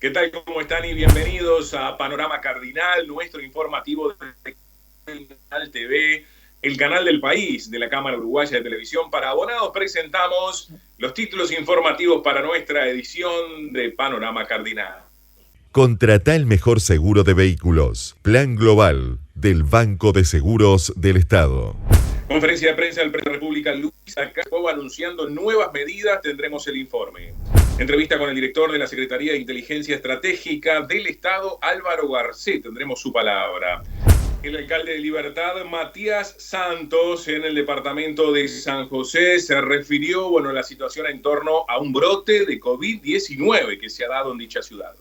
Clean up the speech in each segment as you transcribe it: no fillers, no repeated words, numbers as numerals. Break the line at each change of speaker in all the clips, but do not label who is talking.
¿Qué tal? ¿Cómo están? Y bienvenidos a Panorama Cardinal, nuestro informativo de Cardinal TV, el canal del país de la Cámara Uruguaya de Televisión. Para abonados presentamos los títulos informativos para nuestra edición de Panorama Cardinal.
Contrata el mejor seguro de vehículos. Plan Global del Banco de Seguros del Estado.
Conferencia de prensa del presidente de la República, Luis Lacalle, anunciando nuevas medidas. Tendremos el informe. Entrevista con el director de la Secretaría de Inteligencia Estratégica del Estado, Álvaro Garcés. Tendremos su palabra. El alcalde de Libertad, Matías Santos, en el departamento de San José, se refirió a la situación en torno a un brote de COVID-19 que se ha dado en dicha ciudad.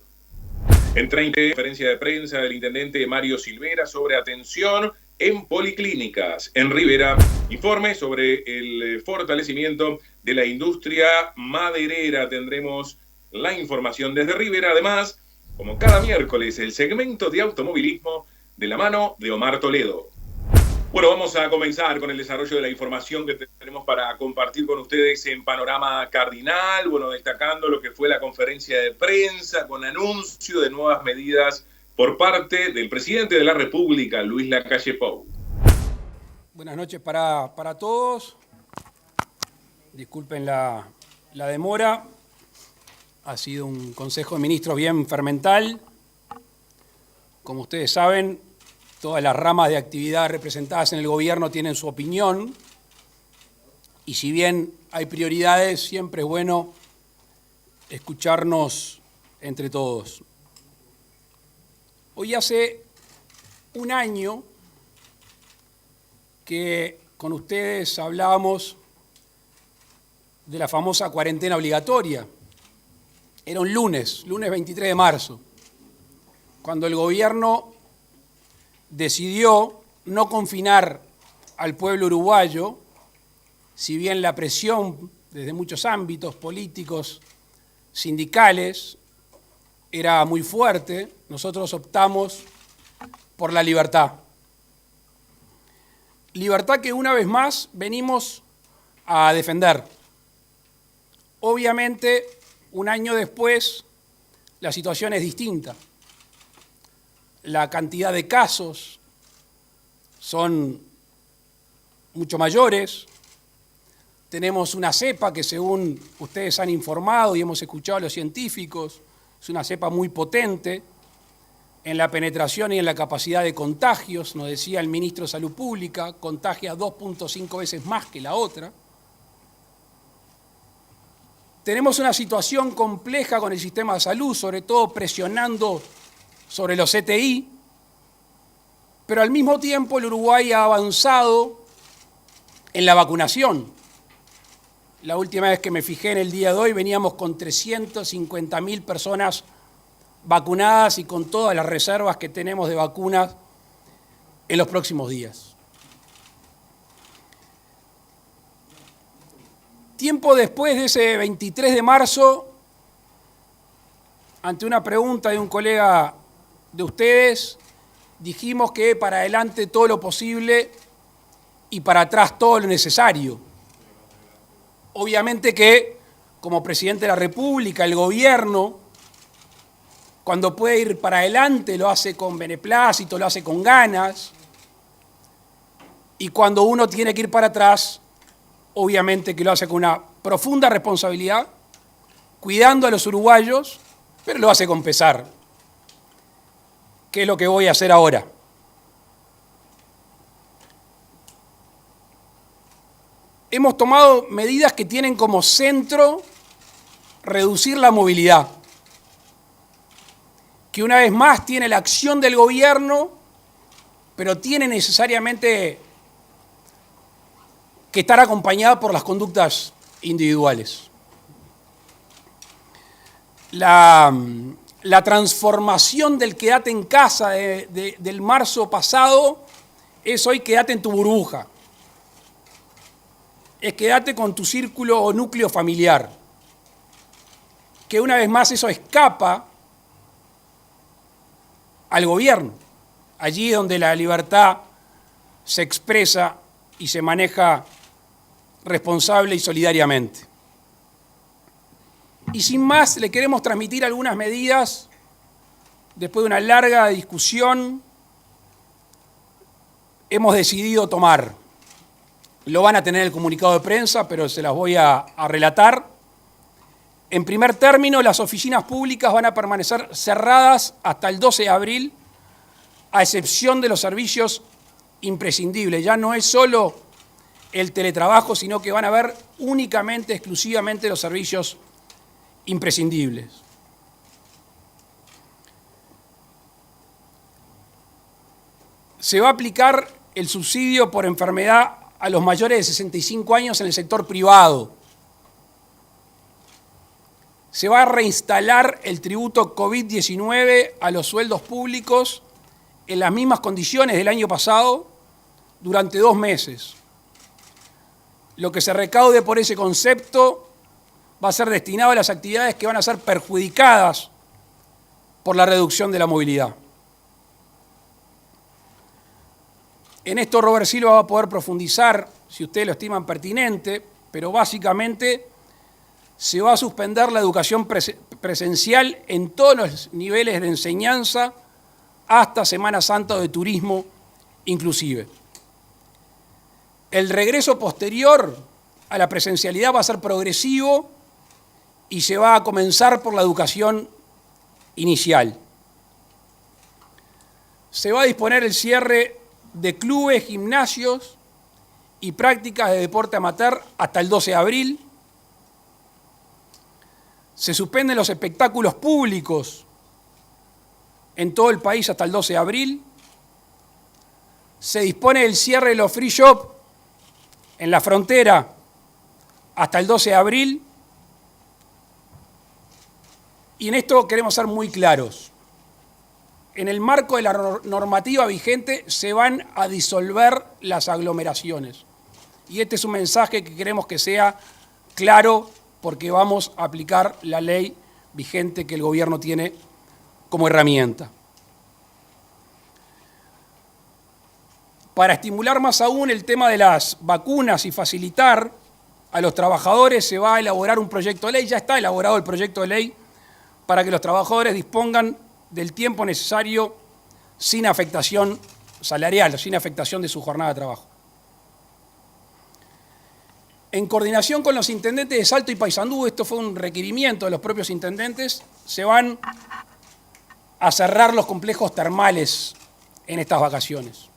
En 30 conferencia de prensa del intendente Mario Silvera sobre atención en policlínicas. En Rivera, informe sobre el fortalecimiento de la industria maderera. Tendremos la información desde Rivera. Además, como cada miércoles, el segmento de automovilismo de la mano de Omar Toledo. Bueno, vamos a comenzar con el desarrollo de la información que tenemos para compartir con ustedes en Panorama Cardinal. Destacando lo que fue la conferencia de prensa con anuncio de nuevas medidas por parte del presidente de la República, Luis Lacalle Pou.
Buenas noches para todos. Disculpen la demora. Ha sido un Consejo de Ministros bien fermental. Como ustedes saben, todas las ramas de actividad representadas en el gobierno tienen su opinión. Y si bien hay prioridades, siempre es bueno escucharnos entre todos. Hoy hace un año que con ustedes hablábamos de la famosa cuarentena obligatoria. Era un lunes 23 de marzo, cuando el gobierno decidió no confinar al pueblo uruguayo, si bien la presión desde muchos ámbitos políticos, sindicales, era muy fuerte, nosotros optamos por la libertad. Libertad que una vez más venimos a defender. Obviamente, un año después, la situación es distinta. La cantidad de casos son mucho mayores. Tenemos una cepa que, según ustedes han informado y hemos escuchado a los científicos, es una cepa muy potente en la penetración y en la capacidad de contagios. Nos decía el ministro de Salud Pública, contagia 2.5 veces más que la otra. Tenemos una situación compleja con el sistema de salud, sobre todo presionando sobre los CTI, pero al mismo tiempo el Uruguay ha avanzado en la vacunación. La última vez que me fijé en el día de hoy veníamos con 350.000 personas vacunadas y con todas las reservas que tenemos de vacunas en los próximos días. Tiempo después de ese 23 de marzo, ante una pregunta de un colega de ustedes, dijimos que para adelante todo lo posible y para atrás todo lo necesario. Obviamente que, como presidente de la República, el gobierno, cuando puede ir para adelante, lo hace con beneplácito, lo hace con ganas, y cuando uno tiene que ir para atrás, obviamente que lo hace con una profunda responsabilidad, cuidando a los uruguayos, pero lo hace con pesar. ¿Qué es lo que voy a hacer ahora? Hemos tomado medidas que tienen como centro reducir la movilidad, que una vez más tiene la acción del gobierno, pero tiene necesariamente que estar acompañada por las conductas individuales. La transformación del quédate en casa del marzo pasado es hoy quédate en tu burbuja. Es quédate con tu círculo o núcleo familiar. Que una vez más eso escapa al gobierno, allí donde la libertad se expresa y se maneja responsable y solidariamente. Y sin más, le queremos transmitir algunas medidas después de una larga discusión, hemos decidido tomar. Lo van a tener en el comunicado de prensa, pero se las voy a relatar. En primer término, las oficinas públicas van a permanecer cerradas hasta el 12 de abril, a excepción de los servicios imprescindibles. Ya no es solo el teletrabajo, sino que van a haber únicamente, exclusivamente los servicios imprescindibles. Se va a aplicar el subsidio por enfermedad a los mayores de 65 años en el sector privado. Se va a reinstalar el tributo COVID-19 a los sueldos públicos en las mismas condiciones del año pasado durante 2 meses. Lo que se recaude por ese concepto va a ser destinado a las actividades que van a ser perjudicadas por la reducción de la movilidad. En esto Robert Silva va a poder profundizar, si ustedes lo estiman pertinente, pero básicamente se va a suspender la educación presencial en todos los niveles de enseñanza hasta Semana Santa o de turismo inclusive. El regreso posterior a la presencialidad va a ser progresivo y se va a comenzar por la educación inicial. Se va a disponer el cierre de clubes, gimnasios y prácticas de deporte amateur hasta el 12 de abril. Se suspenden los espectáculos públicos en todo el país hasta el 12 de abril. Se dispone el cierre de los free shop en la frontera hasta el 12 de abril. Y en esto queremos ser muy claros. En el marco de la normativa vigente se van a disolver las aglomeraciones. Y este es un mensaje que queremos que sea claro porque vamos a aplicar la ley vigente que el gobierno tiene como herramienta. Para estimular más aún el tema de las vacunas y facilitar a los trabajadores, se va a elaborar un proyecto de ley, ya está elaborado el proyecto de ley, para que los trabajadores dispongan del tiempo necesario sin afectación salarial, sin afectación de su jornada de trabajo. En coordinación con los intendentes de Salto y Paysandú, esto fue un requerimiento de los propios intendentes, se van a cerrar los complejos termales en estas vacaciones.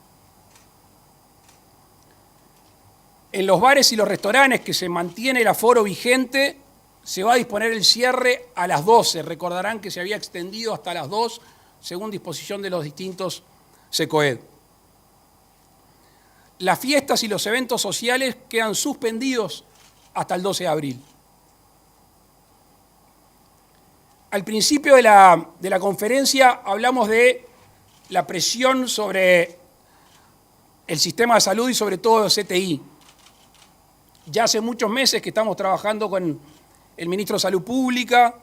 En los bares y los restaurantes que se mantiene el aforo vigente, se va a disponer el cierre a las 12. Recordarán que se había extendido hasta las 2, según disposición de los distintos SECOED. Las fiestas y los eventos sociales quedan suspendidos hasta el 12 de abril. Al principio de la conferencia hablamos de la presión sobre el sistema de salud y sobre todo el CTI. Ya hace muchos meses que estamos trabajando con el ministro de Salud Pública,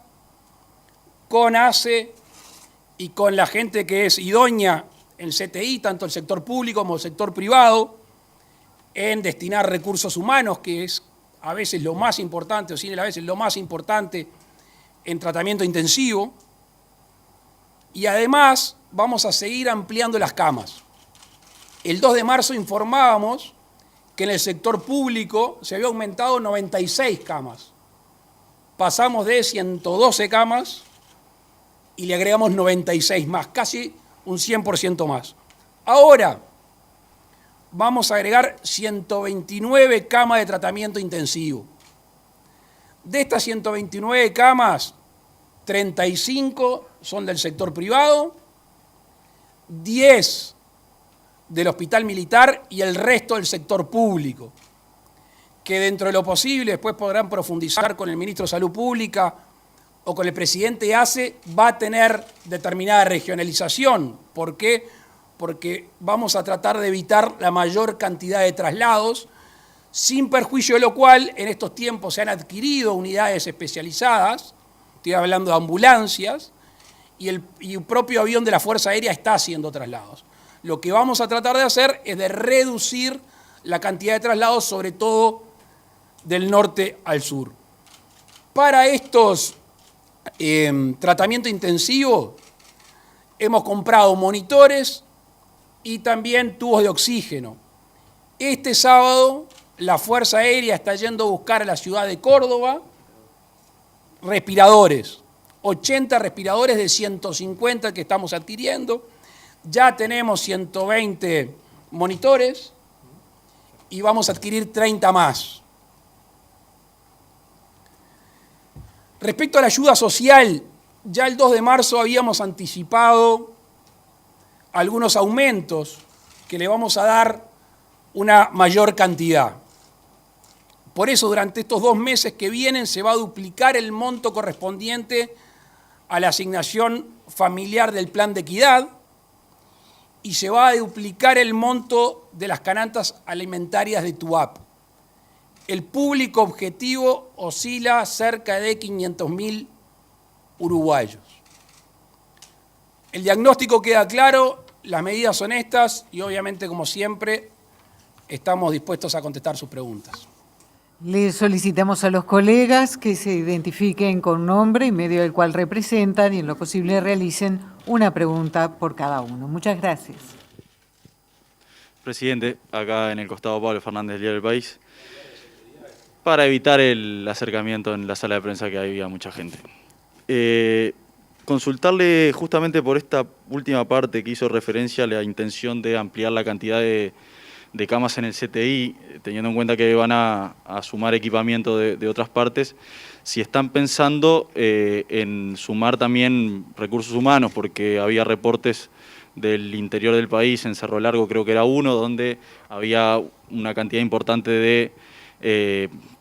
con ACE y con la gente que es idónea en CTI, tanto el sector público como el sector privado, en destinar recursos humanos, que es a veces lo más importante, o sin a veces lo más importante en tratamiento intensivo. Y además vamos a seguir ampliando las camas. El 2 de marzo informábamos que en el sector público se había aumentado 96 camas. Pasamos de 112 camas y le agregamos 96 más, casi un 100% más. Ahora vamos a agregar 129 camas de tratamiento intensivo. De estas 129 camas, 35 son del sector privado, 10 del Hospital Militar y el resto del sector público, que dentro de lo posible, después podrán profundizar con el ministro de Salud Pública o con el presidente de ACE, va a tener determinada regionalización. ¿Por qué? Porque vamos a tratar de evitar la mayor cantidad de traslados, sin perjuicio de lo cual en estos tiempos se han adquirido unidades especializadas, estoy hablando de ambulancias, y el propio avión de la Fuerza Aérea está haciendo traslados. Lo que vamos a tratar de hacer es de reducir la cantidad de traslados, sobre todo del norte al sur. Para estos tratamientos intensivos, Hemos comprado monitores y también tubos de oxígeno. Este sábado la Fuerza Aérea está yendo a buscar a la ciudad de Córdoba respiradores, 80 respiradores de 150 que estamos adquiriendo. Ya tenemos 120 monitores y vamos a adquirir 30 más. Respecto a la ayuda social, ya el 2 de marzo habíamos anticipado algunos aumentos que le vamos a dar una mayor cantidad. Por eso, durante estos 2 meses que vienen, se va a duplicar el monto correspondiente a la asignación familiar del Plan de Equidad y se va a duplicar el monto de las canastas alimentarias de TUAP. El público objetivo oscila cerca de 500.000 uruguayos. El diagnóstico queda claro, las medidas son estas y obviamente, como siempre, estamos dispuestos a contestar sus preguntas.
Le solicitamos a los colegas que se identifiquen con nombre y medio del cual representan y en lo posible realicen una pregunta por cada uno. Muchas gracias.
Presidente, acá en el costado Pablo Fernández del Diario del País, para evitar el acercamiento en la sala de prensa que había mucha gente. Consultarle justamente por esta última parte que hizo referencia a la intención de ampliar la cantidad de camas en el CTI, teniendo en cuenta que van a sumar equipamiento de otras partes, si están pensando en sumar también recursos humanos, porque había reportes del interior del país, en Cerro Largo creo que era uno, donde había una cantidad importante de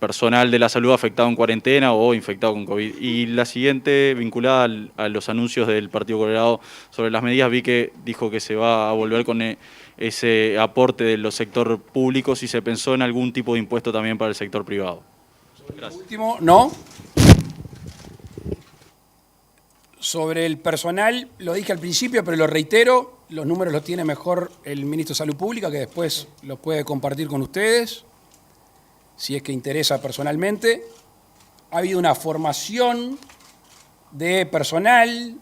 personal de la salud afectado en cuarentena o infectado con COVID. Y la siguiente, vinculada a los anuncios del Partido Colorado sobre las medidas, vi que dijo que se va a volver con ese aporte de los sectores públicos y se pensó en algún tipo de impuesto también para el sector privado. Gracias.
Último, no. Sobre el personal, lo dije al principio, pero lo reitero, los números los tiene mejor el ministro de Salud Pública, que después los puede compartir con ustedes, si es que interesa personalmente. Ha habido una formación de personal,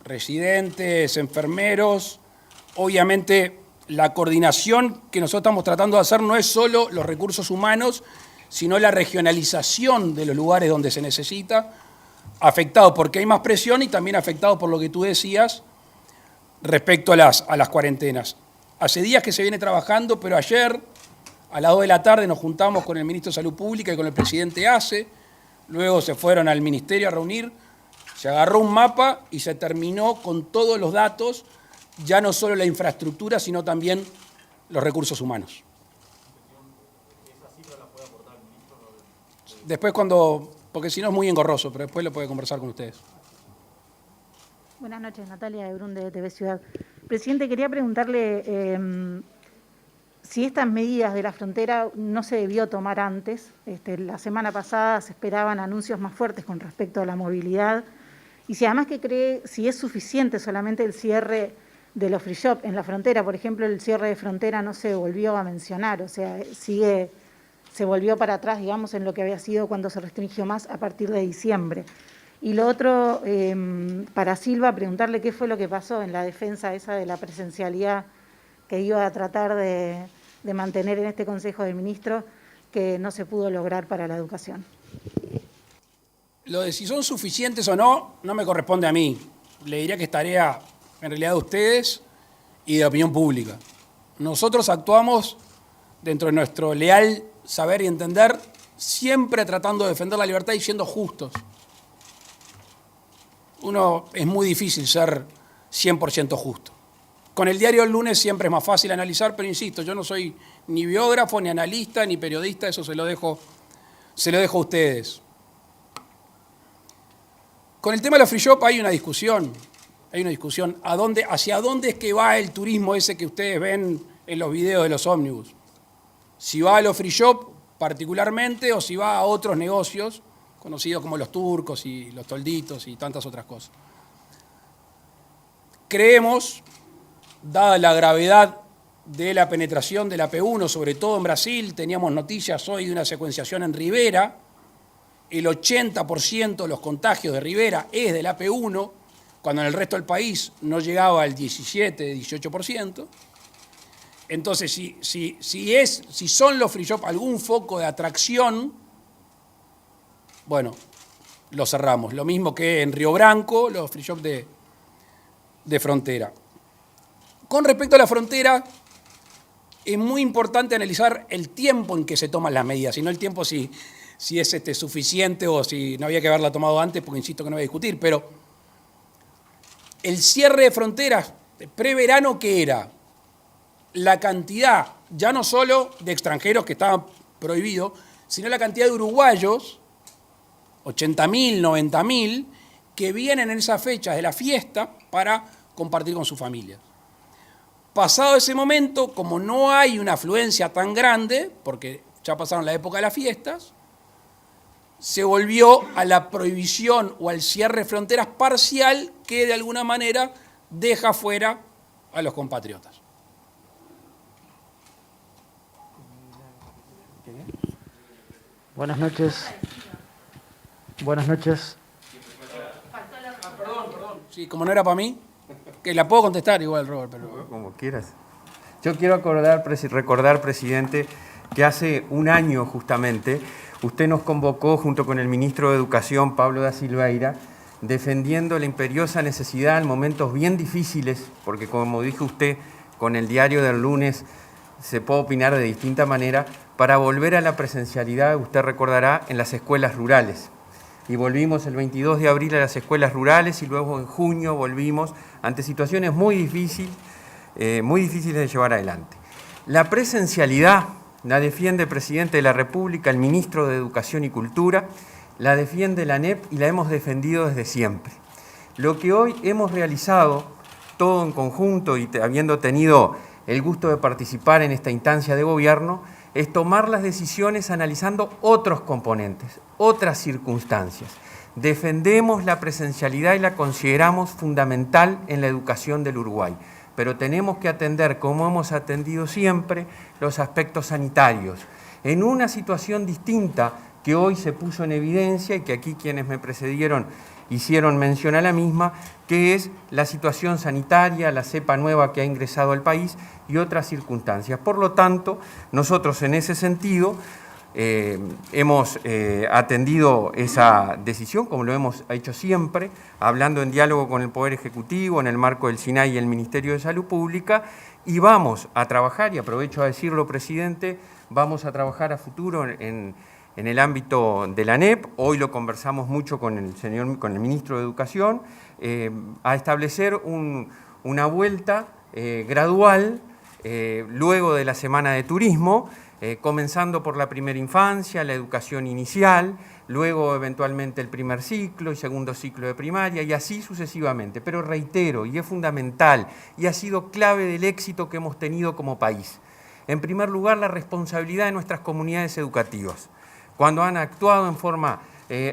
residentes, enfermeros. Obviamente, la coordinación que nosotros estamos tratando de hacer no es solo los recursos humanos, sino la regionalización de los lugares donde se necesita, afectado porque hay más presión y también afectado por lo que tú decías respecto a las cuarentenas. Hace días que se viene trabajando, pero ayer a las 2 de la tarde nos juntamos con el ministro de Salud Pública y con el presidente ACE, luego se fueron al ministerio a reunir, se agarró un mapa y se terminó con todos los datos, ya no solo la infraestructura, sino también los recursos humanos. Después porque si no es muy engorroso, pero después lo puede conversar con ustedes.
Buenas noches, Natalia de Brun de TV Ciudad. Presidente, quería preguntarle si estas medidas de la frontera no se debió tomar antes. La semana pasada se esperaban anuncios más fuertes con respecto a la movilidad. Y si además que cree, si es suficiente solamente el cierre de los free shop en la frontera. Por ejemplo, el cierre de frontera no se volvió a mencionar, o sea, se volvió para atrás, digamos, en lo que había sido cuando se restringió más a partir de diciembre. Y lo otro, para Silva, preguntarle qué fue lo que pasó en la defensa esa de la presencialidad que iba a tratar de mantener en este Consejo de Ministros, que no se pudo lograr para la educación.
Lo de si son suficientes o no, no me corresponde a mí. Le diría que es tarea, en realidad, de ustedes y de la opinión pública. Nosotros actuamos dentro de nuestro leal saber y entender, siempre tratando de defender la libertad y siendo justos. Es muy difícil ser 100% justo. Con el diario El Lunes siempre es más fácil analizar, pero insisto, yo no soy ni biógrafo, ni analista, ni periodista, eso se lo dejo a ustedes. Con el tema de los free shop hay una discusión. ¿Hacia dónde es que va el turismo ese que ustedes ven en los videos de los ómnibus? Si va a los free shop particularmente o si va a otros negocios, conocidos como los turcos y los tolditos y tantas otras cosas. Creemos, dada la gravedad de la penetración de la P1, sobre todo en Brasil, teníamos noticias hoy de una secuenciación en Rivera, el 80% de los contagios de Rivera es de la P1, cuando en el resto del país no llegaba al 17, 18%. Entonces, si son los free shop algún foco de atracción, bueno, lo cerramos. Lo mismo que en Río Branco, los free shop de Frontera. Con respecto a la frontera, es muy importante analizar el tiempo en que se toman las medidas, y no el tiempo si es suficiente o si no había que haberla tomado antes, porque insisto que no voy a discutir, pero el cierre de fronteras preverano, ¿qué era? La cantidad, ya no solo de extranjeros que estaban prohibidos, sino la cantidad de uruguayos, 80.000, 90.000, que vienen en esas fechas de la fiesta para compartir con sus familias. Pasado ese momento, como no hay una afluencia tan grande, porque ya pasaron la época de las fiestas, se volvió a la prohibición o al cierre de fronteras parcial que de alguna manera deja fuera a los compatriotas.
Buenas noches. Buenas noches.
Perdón. Sí, como no era para mí, que la puedo contestar igual, Robert, pero...
Como quieras. Yo quiero recordar, presidente, que hace un año justamente usted nos convocó junto con el ministro de Educación, Pablo da Silveira, defendiendo la imperiosa necesidad en momentos bien difíciles, porque como dijo usted, con el diario del lunes se puede opinar de distinta manera, para volver a la presencialidad, usted recordará, en las escuelas rurales. Y volvimos el 22 de abril a las escuelas rurales y luego en junio volvimos ante situaciones muy difíciles de llevar adelante. La presencialidad la defiende el presidente de la República, el ministro de Educación y Cultura, la defiende la ANEP y la hemos defendido desde siempre. Lo que hoy hemos realizado, todo en conjunto y habiendo tenido el gusto de participar en esta instancia de gobierno, es tomar las decisiones analizando otros componentes, otras circunstancias. Defendemos la presencialidad y la consideramos fundamental en la educación del Uruguay, pero tenemos que atender, como hemos atendido siempre, los aspectos sanitarios, en una situación distinta que hoy se puso en evidencia y que aquí quienes me precedieron hicieron mención a la misma, que es la situación sanitaria, la cepa nueva que ha ingresado al país y otras circunstancias. Por lo tanto, nosotros en ese sentido hemos atendido esa decisión, como lo hemos hecho siempre, hablando en diálogo con el Poder Ejecutivo, en el marco del SINAI y el Ministerio de Salud Pública, y vamos a trabajar, y aprovecho a decirlo, presidente, vamos a trabajar a futuro en el ámbito de la ANEP, hoy lo conversamos mucho con el ministro de Educación, a establecer una vuelta gradual luego de la Semana de Turismo, comenzando por la primera infancia, la educación inicial, luego eventualmente el primer ciclo y segundo ciclo de primaria y así sucesivamente. Pero reitero, y es fundamental, y ha sido clave del éxito que hemos tenido como país. En primer lugar, la responsabilidad de nuestras comunidades educativas, cuando han actuado en forma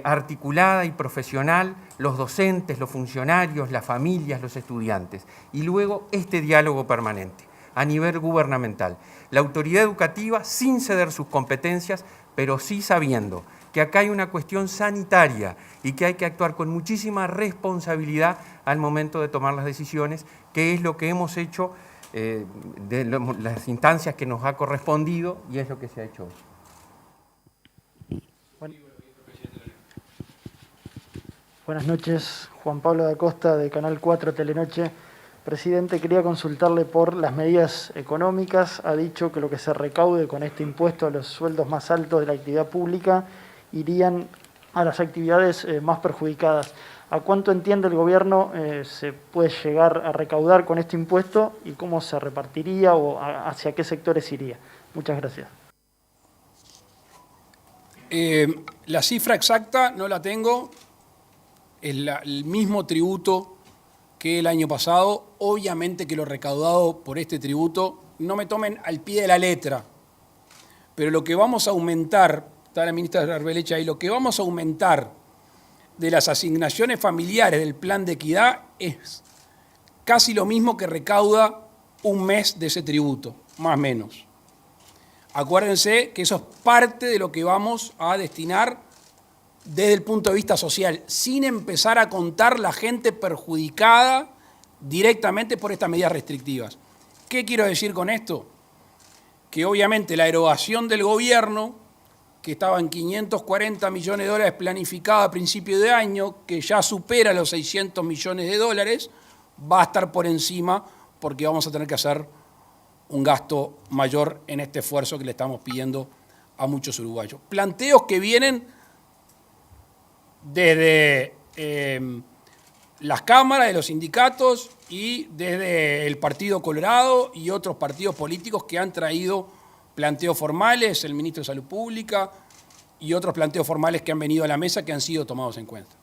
articulada y profesional los docentes, los funcionarios, las familias, los estudiantes. Y luego este diálogo permanente a nivel gubernamental. La autoridad educativa sin ceder sus competencias, pero sí sabiendo que acá hay una cuestión sanitaria y que hay que actuar con muchísima responsabilidad al momento de tomar las decisiones, que es lo que hemos hecho de las instancias que nos ha correspondido y es lo que se ha hecho hoy.
Buenas noches, Juan Pablo da Costa de Canal 4 Telenoche. Presidente, quería consultarle por las medidas económicas. Ha dicho que lo que se recaude con este impuesto a los sueldos más altos de la actividad pública irían a las actividades más perjudicadas. ¿A cuánto entiende el gobierno se puede llegar a recaudar con este impuesto y cómo se repartiría o hacia qué sectores iría? Muchas gracias.
La cifra exacta no la tengo, es el mismo tributo que el año pasado. Obviamente que lo recaudado por este tributo, no me tomen al pie de la letra, pero lo que vamos a aumentar, está la ministra Arbeleche ahí, lo que vamos a aumentar de las asignaciones familiares del plan de equidad es casi lo mismo que recauda un mes de ese tributo, más o menos. Acuérdense que eso es parte de lo que vamos a destinar desde el punto de vista social, sin empezar a contar la gente perjudicada directamente por estas medidas restrictivas. ¿Qué quiero decir con esto? Que obviamente la erogación del gobierno, que estaba en 540 millones de dólares planificada a principio de año, que ya supera los 600 millones de dólares, va a estar por encima porque vamos a tener que hacer un gasto mayor en este esfuerzo que le estamos pidiendo a muchos uruguayos. Planteos que vienen desde las cámaras de los sindicatos y desde el Partido Colorado y otros partidos políticos que han traído planteos formales, el ministro de Salud Pública y otros planteos formales que han venido a la mesa que han sido tomados en cuenta.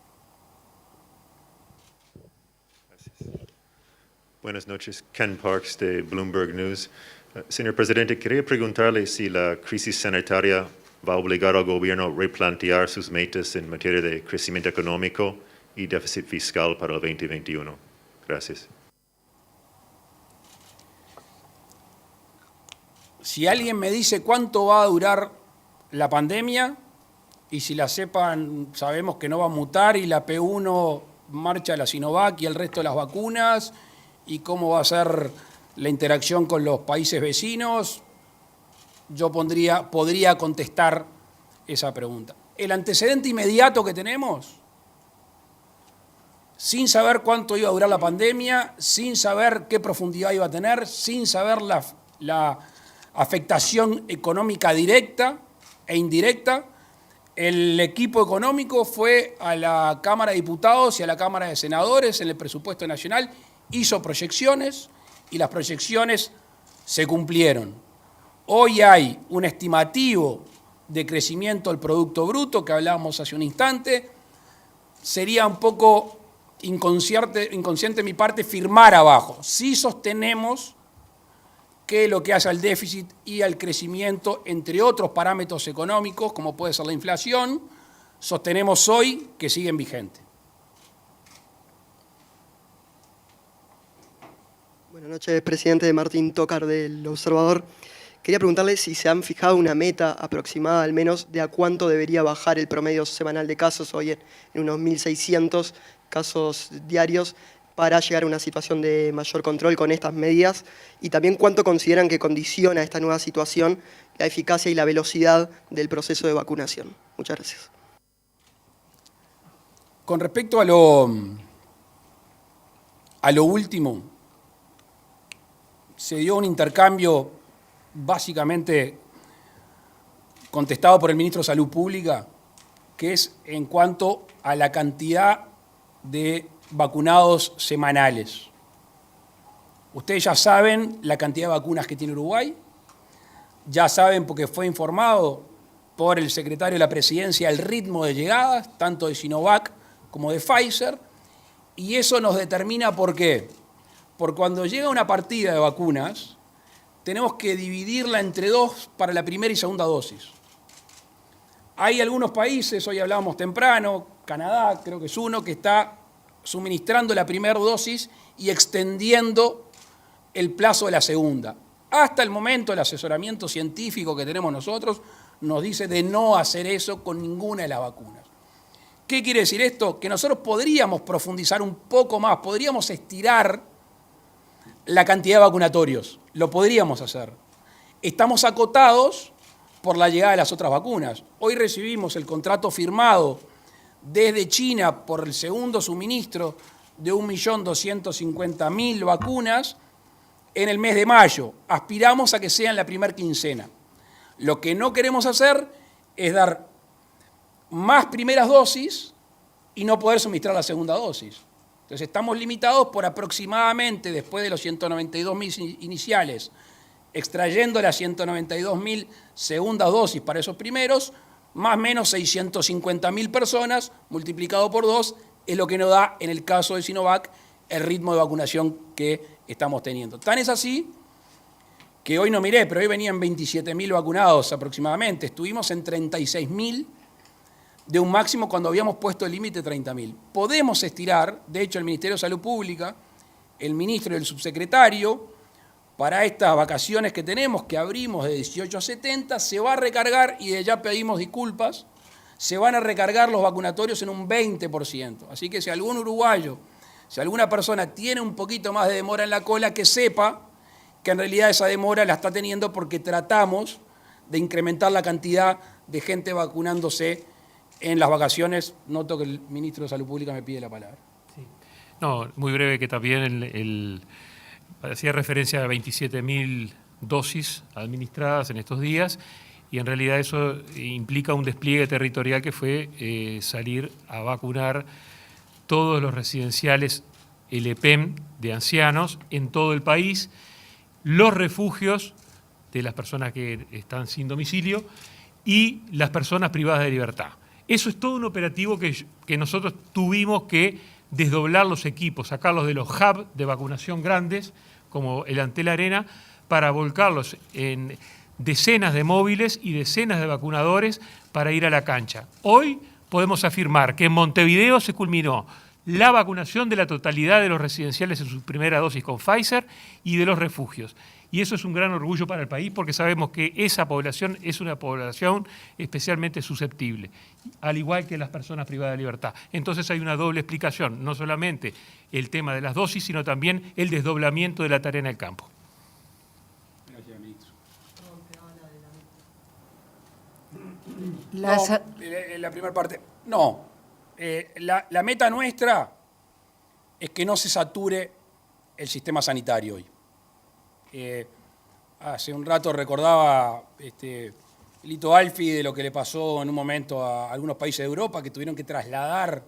Buenas noches, Ken Parks de Bloomberg News. Señor Presidente, quería preguntarle si la crisis sanitaria va a obligar al gobierno a replantear sus metas en materia de crecimiento económico y déficit fiscal para el 2021. Gracias.
Si alguien me dice cuánto va a durar la pandemia, y si la cepa sabemos que no va a mutar y la P1 marcha a la Sinovac y el resto de las vacunas, y cómo va a ser la interacción con los países vecinos, yo podría contestar esa pregunta. El antecedente inmediato que tenemos, sin saber cuánto iba a durar la pandemia, sin saber qué profundidad iba a tener, sin saber la afectación económica directa e indirecta, el equipo económico fue a la Cámara de Diputados y a la Cámara de Senadores en el presupuesto nacional, hizo proyecciones y las proyecciones se cumplieron. Hoy hay un estimativo de crecimiento del Producto Bruto que hablábamos hace un instante. Sería un poco inconsciente de mi parte firmar abajo. Sí sostenemos que lo que hace al déficit y al crecimiento, entre otros parámetros económicos, como puede ser la inflación, sostenemos hoy que siguen vigentes.
Buenas noches, presidente. Martín Tócar del Observador. Quería preguntarle si se han fijado una meta aproximada, al menos, de a cuánto debería bajar el promedio semanal de casos, hoy en unos 1.600 casos diarios, para llegar a una situación de mayor control con estas medidas, y también cuánto consideran que condiciona esta nueva situación la eficacia y la velocidad del proceso de vacunación. Muchas gracias.
Con respecto a lo último, se dio un intercambio básicamente contestado por el ministro de Salud Pública, que es en cuanto a la cantidad de vacunados semanales. Ustedes ya saben la cantidad de vacunas que tiene Uruguay, ya saben porque fue informado por el secretario de la Presidencia el ritmo de llegadas, tanto de Sinovac como de Pfizer, y eso nos determina por qué. Porque cuando llega una partida de vacunas, tenemos que dividirla entre dos para la primera y segunda dosis. Hay algunos países, hoy hablábamos temprano, Canadá creo que es uno, que está suministrando la primera dosis y extendiendo el plazo de la segunda. Hasta el momento el asesoramiento científico que tenemos nosotros nos dice de no hacer eso con ninguna de las vacunas. ¿Qué quiere decir esto? Que nosotros podríamos profundizar un poco más, podríamos estirar la cantidad de vacunatorios, lo podríamos hacer. Estamos acotados por la llegada de las otras vacunas. Hoy recibimos el contrato firmado desde China por el segundo suministro de 1.250.000 vacunas en el mes de mayo. Aspiramos a que sea en la primera quincena. Lo que no queremos hacer es dar más primeras dosis y no poder suministrar la segunda dosis. Entonces estamos limitados por aproximadamente, después de los 192.000 iniciales, extrayendo las 192.000 segundas dosis para esos primeros, más o menos 650.000 personas, multiplicado por 2, es lo que nos da, en el caso de Sinovac, el ritmo de vacunación que estamos teniendo. Tan es así que hoy no miré, pero hoy venían 27.000 vacunados aproximadamente. Estuvimos en 36.000 de un máximo cuando habíamos puesto el límite de 30.000. Podemos estirar, de hecho el Ministerio de Salud Pública, el ministro y el subsecretario, para estas vacaciones que tenemos, que abrimos de 18 a 70, se va a recargar, y de ya pedimos disculpas, se van a recargar los vacunatorios en un 20%. Así que si algún uruguayo, si alguna persona tiene un poquito más de demora en la cola, que sepa que en realidad esa demora la está teniendo porque tratamos de incrementar la cantidad de gente vacunándose en las vacaciones. Noto que el ministro de Salud Pública me pide la palabra.
Sí. No, muy breve, que también hacía referencia a 27.000 dosis administradas en estos días, y en realidad eso implica un despliegue territorial que fue salir a vacunar todos los residenciales LPEM de ancianos en todo el país, los refugios de las personas que están sin domicilio y las personas privadas de libertad. Eso es todo un operativo que nosotros tuvimos que desdoblar los equipos, sacarlos de los hubs de vacunación grandes, como el Antel Arena, para volcarlos en decenas de móviles y decenas de vacunadores para ir a la cancha. Hoy podemos afirmar que en Montevideo se culminó la vacunación de la totalidad de los residenciales en su primera dosis con Pfizer y de los refugios. Y eso es un gran orgullo para el país, porque sabemos que esa población es una población especialmente susceptible, al igual que las personas privadas de libertad. Entonces hay una doble explicación, no solamente el tema de las dosis, sino también el desdoblamiento de la tarea en el campo.
Gracias, ministro. La primera parte, no. La meta nuestra es que no se sature el sistema sanitario hoy. Hace un rato recordaba Lito Alfi de lo que le pasó en un momento a algunos países de Europa que tuvieron que trasladar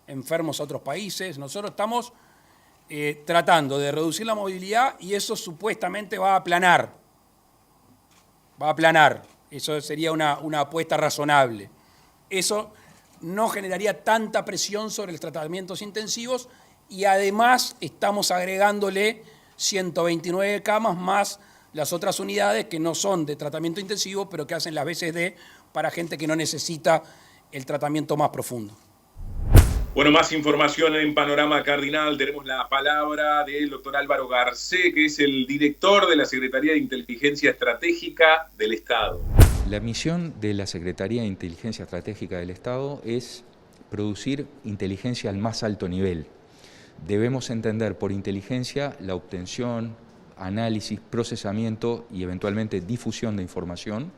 enfermos a otros países. Nosotros estamos tratando de reducir la movilidad y eso supuestamente va a aplanar. Va a aplanar. Eso sería una apuesta razonable. Eso no generaría tanta presión sobre los tratamientos intensivos y además estamos agregándole 129 camas más las otras unidades que no son de tratamiento intensivo, pero que hacen las veces de para gente que no necesita el tratamiento más profundo.
Bueno, más información en Panorama Cardinal. Tenemos la palabra del doctor Álvaro Garcé, que es el director de la Secretaría de Inteligencia Estratégica del Estado.
La misión de la Secretaría de Inteligencia Estratégica del Estado es producir inteligencia al más alto nivel. Debemos entender por inteligencia la obtención, análisis, procesamiento y eventualmente difusión de información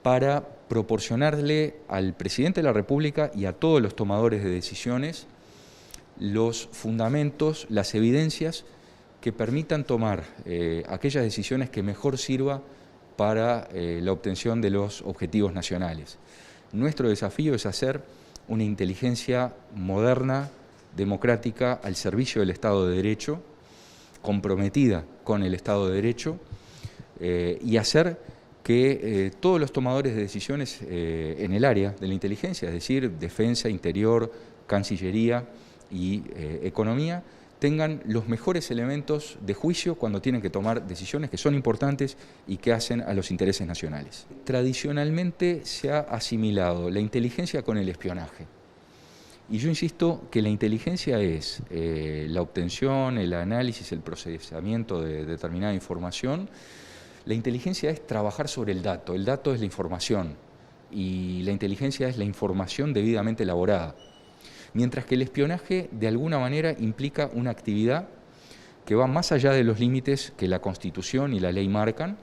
para proporcionarle al presidente de la República y a todos los tomadores de decisiones los fundamentos, las evidencias que permitan tomar aquellas decisiones que mejor sirva para la obtención de los objetivos nacionales. Nuestro desafío es hacer una inteligencia moderna, democrática, al servicio del Estado de Derecho, comprometida con el Estado de Derecho, y hacer que todos los tomadores de decisiones en el área de la inteligencia, es decir, defensa, interior, Cancillería y economía, tengan los mejores elementos de juicio cuando tienen que tomar decisiones que son importantes y que hacen a los intereses nacionales. Tradicionalmente se ha asimilado la inteligencia con el espionaje. Y yo insisto que la inteligencia es la obtención, el análisis, el procesamiento de determinada información. La inteligencia es trabajar sobre el dato es la información y la inteligencia es la información debidamente elaborada. Mientras que el espionaje de alguna manera implica una actividad que va más allá de los límites que la Constitución y la ley marcan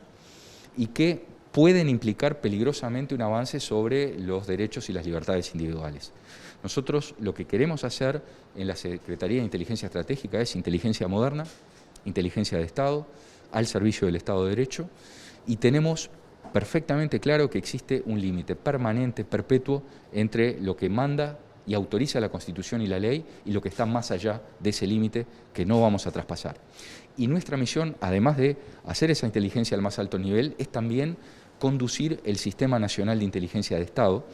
y que pueden implicar peligrosamente un avance sobre los derechos y las libertades individuales. Nosotros lo que queremos hacer en la Secretaría de Inteligencia Estratégica es inteligencia moderna, inteligencia de Estado, al servicio del Estado de Derecho, y tenemos perfectamente claro que existe un límite permanente, perpetuo, entre lo que manda y autoriza la Constitución y la ley y lo que está más allá de ese límite que no vamos a traspasar. Y nuestra misión, además de hacer esa inteligencia al más alto nivel, es también conducir el Sistema Nacional de Inteligencia de Estado,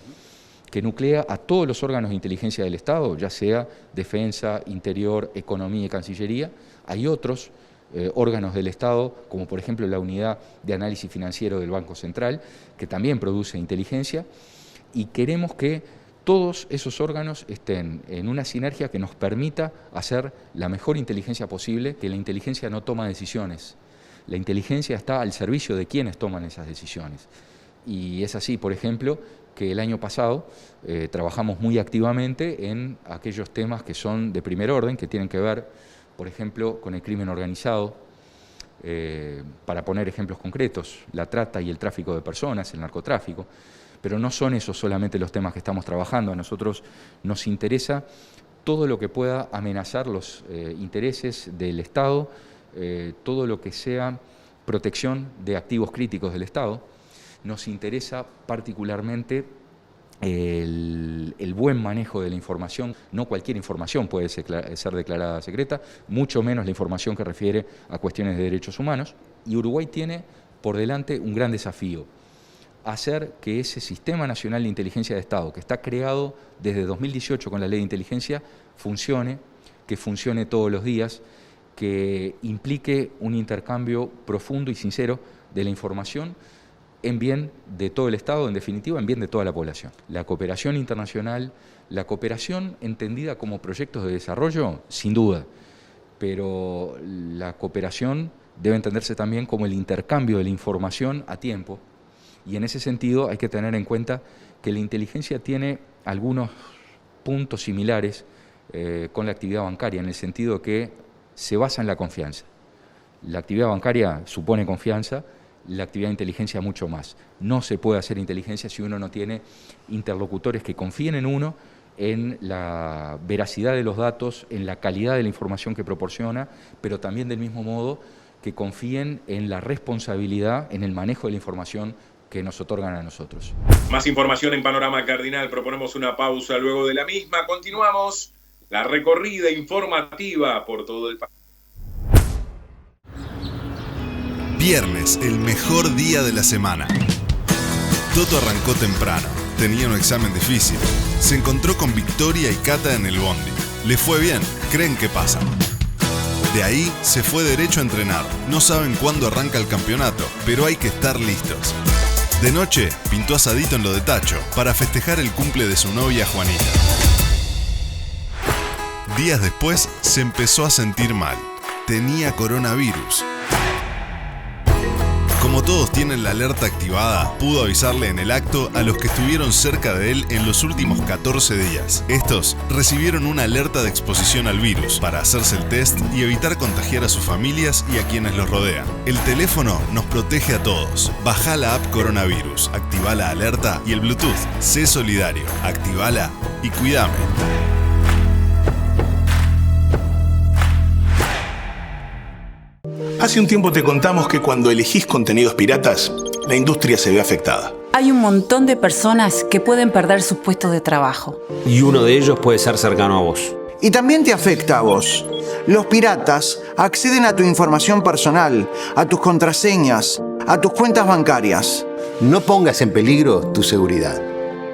que nuclea a todos los órganos de inteligencia del Estado, ya sea Defensa, Interior, Economía y Cancillería. Hay otros órganos del Estado, como por ejemplo la Unidad de Análisis Financiero del Banco Central, que también produce inteligencia, y queremos que todos esos órganos estén en una sinergia que nos permita hacer la mejor inteligencia posible, que la inteligencia no toma decisiones. La inteligencia está al servicio de quienes toman esas decisiones. Y es así, por ejemplo, que el año pasado trabajamos muy activamente en aquellos temas que son de primer orden, que tienen que ver, por ejemplo, con el crimen organizado, para poner ejemplos concretos, la trata y el tráfico de personas, el narcotráfico, pero no son esos solamente los temas que estamos trabajando. A nosotros nos interesa todo lo que pueda amenazar los intereses del Estado, todo lo que sea protección de activos críticos del Estado. Nos interesa particularmente el buen manejo de la información. No cualquier información puede ser declarada secreta, mucho menos la información que refiere a cuestiones de derechos humanos. Y Uruguay tiene por delante un gran desafío: hacer que ese Sistema Nacional de Inteligencia de Estado, que está creado desde 2018 con la Ley de Inteligencia, funcione, que funcione todos los días, que implique un intercambio profundo y sincero de la información en bien de todo el Estado, en definitiva, en bien de toda la población. La cooperación internacional, la cooperación entendida como proyectos de desarrollo, sin duda, pero la cooperación debe entenderse también como el intercambio de la información a tiempo, y en ese sentido hay que tener en cuenta que la inteligencia tiene algunos puntos similares con la actividad bancaria, en el sentido que se basa en la confianza. La actividad bancaria supone confianza, la actividad de inteligencia mucho más. No se puede hacer inteligencia si uno no tiene interlocutores que confíen en uno, en la veracidad de los datos, en la calidad de la información que proporciona, pero también del mismo modo que confíen en la responsabilidad, en el manejo de la información que nos otorgan a nosotros.
Más información en Panorama Cardinal. Proponemos una pausa luego de la misma. Continuamos la recorrida informativa por todo el país.
Viernes, el mejor día de la semana. Toto arrancó temprano, tenía un examen difícil. Se encontró con Victoria y Cata en el bondi. Le fue bien, creen que pasa. De ahí se fue derecho a entrenar. No saben cuándo arranca el campeonato, pero hay que estar listos. De noche, pintó asadito en lo de Tacho para festejar el cumple de su novia Juanita. Días después, se empezó a sentir mal. Tenía coronavirus. Como todos tienen la alerta activada, pudo avisarle en el acto a los que estuvieron cerca de él en los últimos 14 días. Estos recibieron una alerta de exposición al virus para hacerse el test y evitar contagiar a sus familias y a quienes los rodean. El teléfono nos protege a todos. Bajá la app Coronavirus, activá la alerta y el Bluetooth. Sé solidario, activala y cuidame.
Hace un tiempo te contamos que cuando elegís contenidos piratas, la industria se ve afectada.
Hay un montón de personas que pueden perder sus puestos de trabajo.
Y uno de ellos puede ser cercano a vos.
Y también te afecta a vos. Los piratas acceden a tu información personal, a tus contraseñas, a tus cuentas bancarias.
No pongas en peligro tu seguridad.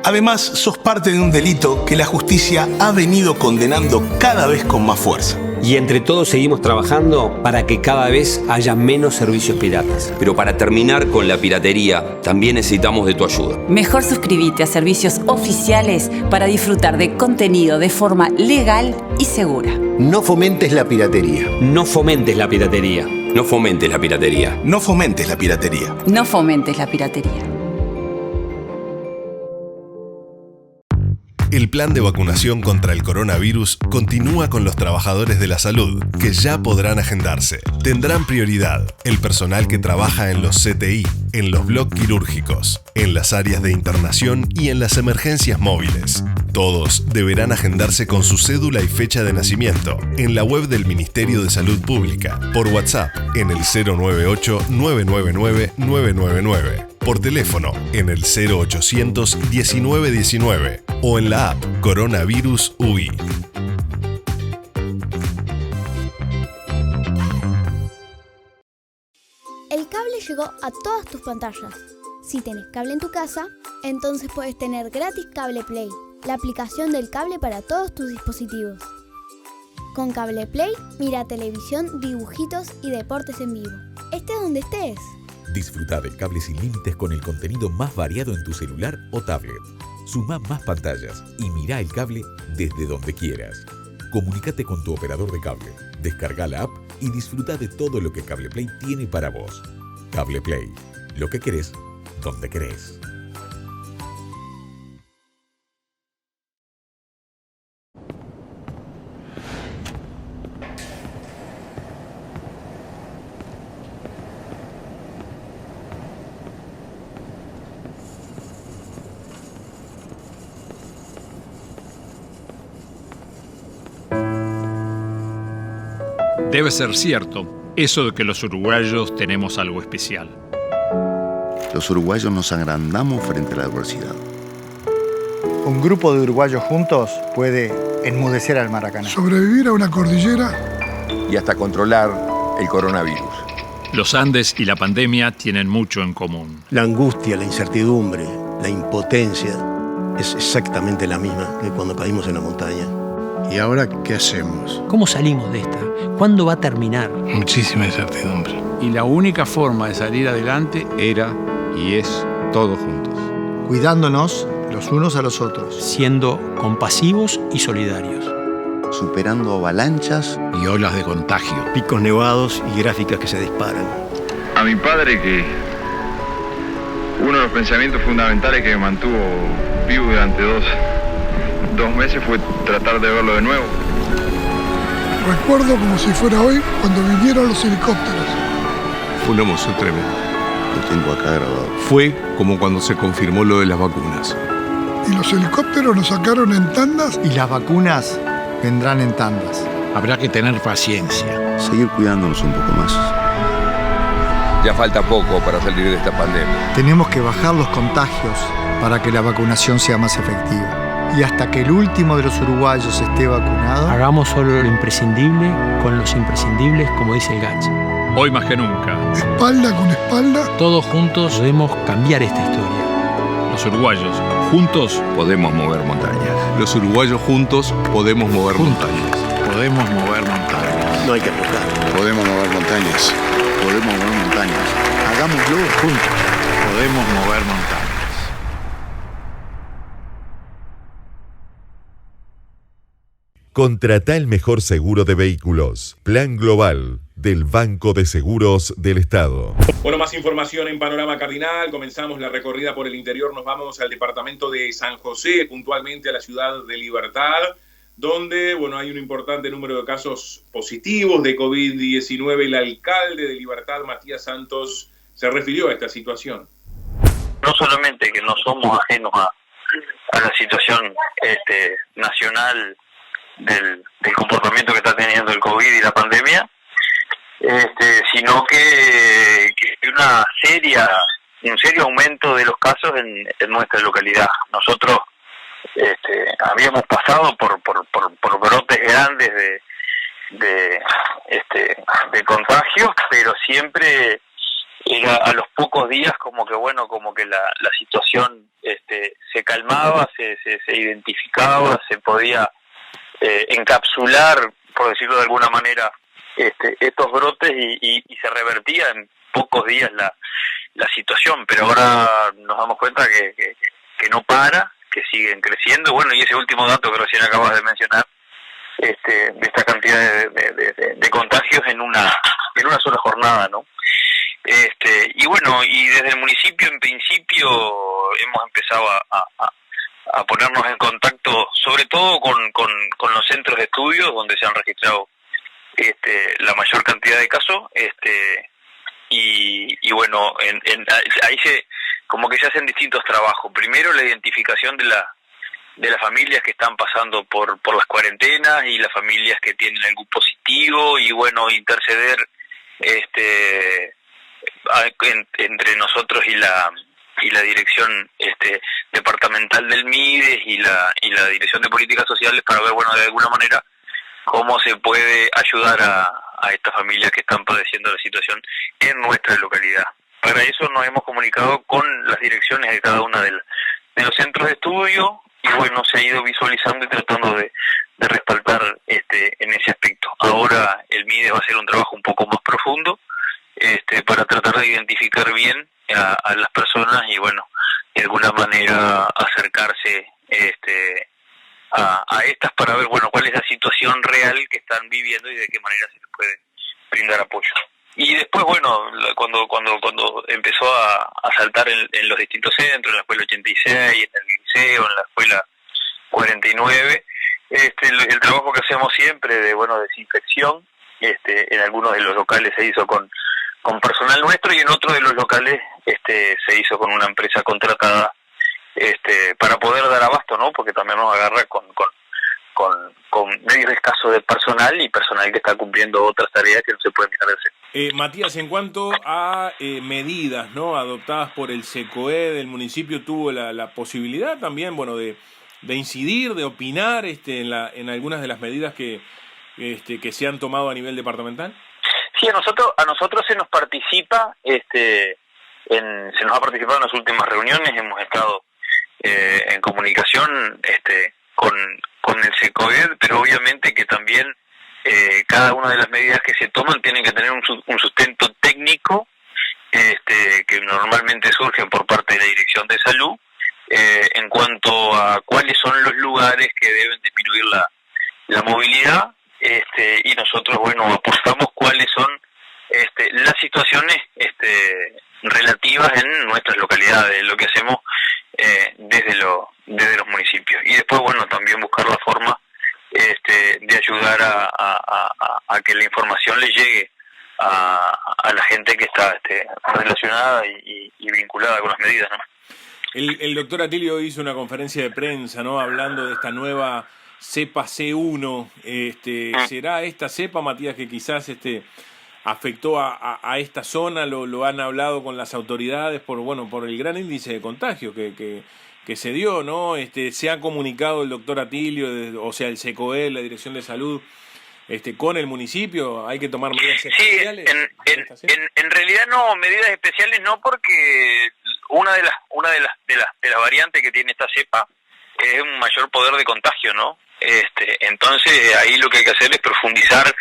Además, sos parte de un delito que la justicia ha venido condenando cada vez con más fuerza.
Y entre todos seguimos trabajando para que cada vez haya menos servicios piratas.
Pero para terminar con la piratería, también necesitamos de tu ayuda.
Mejor suscríbete a servicios oficiales para disfrutar de contenido de forma legal y segura.
No fomentes la piratería. No fomentes la piratería.
No fomentes la piratería.
No fomentes la piratería.
No fomentes la piratería.
El plan de vacunación contra el coronavirus continúa con los trabajadores de la salud, que ya podrán agendarse. Tendrán prioridad el personal que trabaja en los CTI, en los bloques quirúrgicos, en las áreas de internación y en las emergencias móviles. Todos deberán agendarse con su cédula y fecha de nacimiento en la web del Ministerio de Salud Pública, por WhatsApp en el 098-999-999, por teléfono en el 0800 1919 o en la app Coronavirus UI.
El cable llegó a todas tus pantallas. Si tenés cable en tu casa, entonces puedes tener gratis Cable Play, la aplicación del cable para todos tus dispositivos. Con Cable Play, mira televisión, dibujitos y deportes en vivo. Estés donde estés.
Disfruta del cable sin límites con el contenido más variado en tu celular o tablet. Suma más pantallas y mira el cable desde donde quieras. Comunícate con tu operador de cable, descarga la app y disfruta de todo lo que Cable Play tiene para vos. Cable Play, lo que querés, donde querés.
Debe ser cierto eso de que los uruguayos tenemos algo especial.
Los uruguayos nos agrandamos frente a la adversidad.
Un grupo de uruguayos juntos puede enmudecer al Maracaná.
Sobrevivir a una cordillera
y hasta controlar el coronavirus.
Los Andes y la pandemia tienen mucho en común.
La angustia, la incertidumbre, la impotencia es exactamente la misma que cuando caímos en la montaña.
¿Y ahora qué hacemos?
¿Cómo salimos de esta? ¿Cuándo va a terminar?
Muchísima incertidumbre.
Y la única forma de salir adelante era y es todos juntos.
Cuidándonos los unos a los otros.
Siendo compasivos y solidarios.
Superando avalanchas
y olas de contagio.
Picos nevados y gráficas que se disparan.
A mi padre, que uno de los pensamientos fundamentales que me mantuvo vivo durante dos meses fue tratar de verlo de nuevo.
Recuerdo como si fuera hoy cuando vinieron los helicópteros.
Fue una emoción tremenda.
Lo tengo acá grabado.
Fue como cuando se confirmó lo de las vacunas.
Y los helicópteros nos sacaron en tandas.
Y las vacunas vendrán en tandas.
Habrá que tener paciencia.
Seguir cuidándonos un poco más.
Ya falta poco para salir de esta pandemia.
Tenemos que bajar los contagios para que la vacunación sea más efectiva. Y hasta que el último de los uruguayos esté vacunado,
hagamos solo lo imprescindible con los imprescindibles, como dice el Gach.
Hoy más que nunca.
Espalda con espalda.
Todos juntos podemos cambiar esta historia.
Los uruguayos juntos podemos mover montañas.
Los uruguayos juntos podemos mover montañas.
Podemos mover montañas.
No hay que aflojar.
Podemos mover montañas. Podemos mover montañas. Hagámoslo juntos.
Podemos mover montañas.
Contratá el mejor seguro de vehículos. Plan Global del Banco de Seguros del Estado.
Bueno, más información en Panorama Cardinal. Comenzamos la recorrida por el interior. Nos vamos al departamento de San José, puntualmente a la ciudad de Libertad, donde, bueno, hay un importante número de casos positivos de COVID-19. El alcalde de Libertad, Matías Santos, se refirió a esta situación.
No solamente que no somos ajenos a la situación nacional del comportamiento que está teniendo el COVID y la pandemia, sino que un serio aumento de los casos en nuestra localidad. Nosotros habíamos pasado por brotes grandes de contagios, pero siempre era a los pocos días como que la situación se calmaba, se identificaba, se podía encapsular, por decirlo de alguna manera, estos brotes y se revertía en pocos días la situación, pero ahora nos damos cuenta que no para, que siguen creciendo. Bueno, y ese último dato que recién acabas de mencionar, de esta cantidad de contagios en una sola jornada, ¿no? Y bueno, y desde el municipio en principio hemos empezado a ponernos en contacto, sobre todo con los centros de estudios donde se han registrado la mayor cantidad de casos, y bueno, ahí como que se hacen distintos trabajos. Primero, la identificación de las familias que están pasando por las cuarentenas y las familias que tienen algún positivo, y bueno, interceder entre nosotros y la dirección departamental del MIDES y la Dirección de Políticas Sociales para ver, bueno, de alguna manera cómo se puede ayudar a estas familias que están padeciendo la situación en nuestra localidad. Para eso nos hemos comunicado con las direcciones de cada una de los centros de estudio y bueno, se ha ido visualizando y tratando de respaldar en ese aspecto. Ahora el MIDES va a hacer un trabajo un poco más profundo para tratar de identificar bien a las personas y bueno, de alguna manera acercarse a estas para ver, bueno, cuál es la situación real que están viviendo y de qué manera se les puede brindar apoyo. Y después, bueno, cuando empezó a saltar en los distintos centros, en la escuela 86, en el liceo, en la escuela 49, el trabajo que hacemos siempre de, bueno, desinfección, en algunos de los locales se hizo con personal nuestro y en otros de los locales se hizo con una empresa contratada para poder dar abasto, ¿no? Porque también nos agarra con medios escasos de personal y personal que está cumpliendo otras tareas que no se pueden dejar de hacer.
Matías, en cuanto a medidas, ¿no?, adoptadas por el SECOED, el municipio tuvo la posibilidad también, bueno, de incidir, de opinar en algunas de las medidas que se han tomado a nivel departamental.
Sí, a nosotros se nos participa, se nos ha participado en las últimas reuniones, hemos estado en comunicación con el SECOED, pero obviamente que también cada una de las medidas que se toman tienen que tener un sustento técnico que normalmente surgen por parte de la Dirección de Salud en cuanto a cuáles son los lugares que deben disminuir la movilidad, y nosotros, bueno, aportamos cuáles son las situaciones relativas en nuestras localidades, lo que hacemos desde los municipios. Y después, bueno, también buscar la forma de ayudar a que la información le llegue a la gente que está relacionada y vinculada con las medidas, ¿no?
El doctor Atilio hizo una conferencia de prensa, ¿no?, hablando de esta nueva cepa C1. ¿Será esta cepa, Matías, que quizás afectó a esta zona? ¿Lo han hablado con las autoridades por el gran índice de contagio que se dio, ¿no? Se ha comunicado el doctor Atilio, o sea, el SECOED, la Dirección de Salud, con el municipio. ¿Hay que tomar medidas especiales?
En realidad no, medidas especiales no, porque una de las variantes que tiene esta cepa es un mayor poder de contagio, ¿no? Entonces ahí lo que hay que hacer es profundizar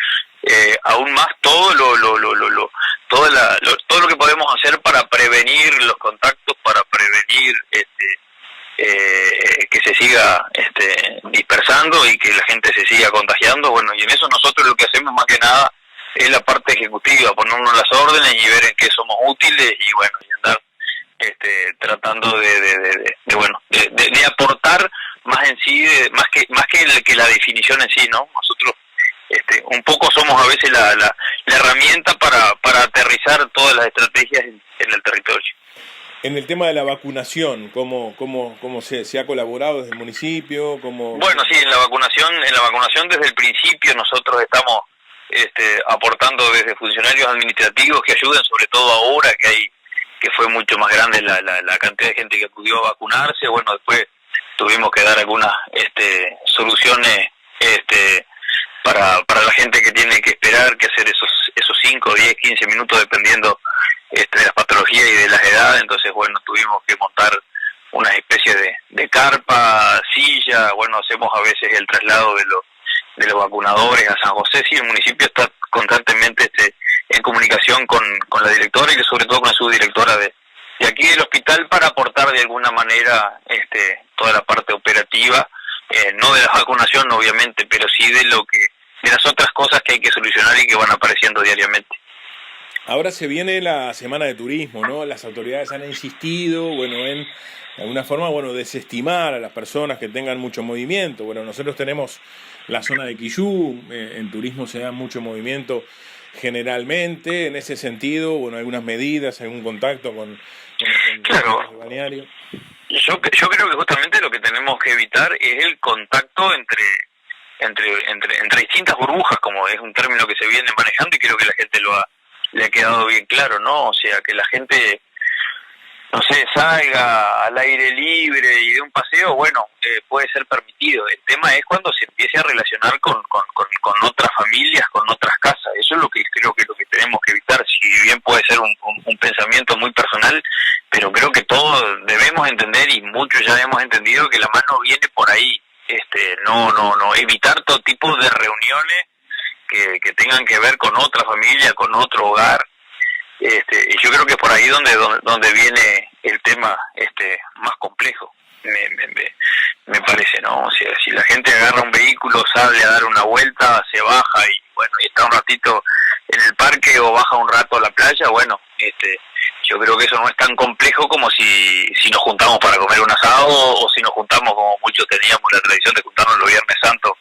aún más todo lo que podemos hacer para prevenir los contactos, para prevenir que se siga dispersando y que la gente se siga contagiando. Bueno, y en eso nosotros lo que hacemos más que nada es la parte ejecutiva, ponernos las órdenes y ver en qué somos útiles y bueno, y andar tratando de aportar más en sí, más que la definición en sí, ¿no? Nosotros un poco somos a veces la herramienta para aterrizar todas las estrategias en el territorio.
En el tema de la vacunación, ¿cómo se ha colaborado desde el municipio?
Bueno, sí, en la vacunación desde el principio nosotros estamos aportando desde funcionarios administrativos que ayuden, sobre todo ahora que fue mucho más grande la cantidad de gente que acudió a vacunarse. Bueno, después tuvimos que dar algunas soluciones para la gente que tiene que esperar, que hacer esos 5, 10, 15 minutos dependiendo de las patologías y de las edades. Entonces, bueno, tuvimos que montar una especie de carpa, silla. Bueno, hacemos a veces el traslado de los vacunadores a San José. Sí, el municipio está constantemente en comunicación con la directora y sobre todo con la subdirectora de aquí del hospital para aportar de alguna manera toda la parte operativa, no de la vacunación obviamente, pero sí de las otras cosas que hay que solucionar y que van apareciendo diariamente.
Ahora se viene la semana de turismo, ¿no? Las autoridades han insistido, en alguna forma, desestimar a las personas que tengan mucho movimiento. Bueno, nosotros tenemos la zona de Quillú, en turismo se da mucho movimiento generalmente. En ese sentido, algunas medidas, algún contacto con
claro.
El balneario.
Yo creo que justamente lo que tenemos que evitar es el contacto entre distintas burbujas, como es un término que se viene manejando y creo que la gente le ha quedado bien claro, ¿no? O sea, que la gente, no sé, salga al aire libre y de un paseo, puede ser permitido. El tema es cuando se empiece a relacionar con otras familias, con otras casas. Eso es lo que creo que es lo que tenemos que evitar. Si bien puede ser un pensamiento muy personal, pero creo que todos debemos entender, y muchos ya hemos entendido, que la mano viene por ahí. No, evitar todo tipo de reuniones que tengan que ver con otra familia, con otro hogar. Y yo creo que por ahí donde viene el tema más complejo, me parece, ¿no? O sea, si la gente agarra un vehículo, sale a dar una vuelta, se baja y está un ratito en el parque o baja un rato a la playa, yo creo que eso no es tan complejo como si nos juntamos para comer un asado o si nos juntamos, como muchos teníamos la tradición de juntarnos los Viernes Santos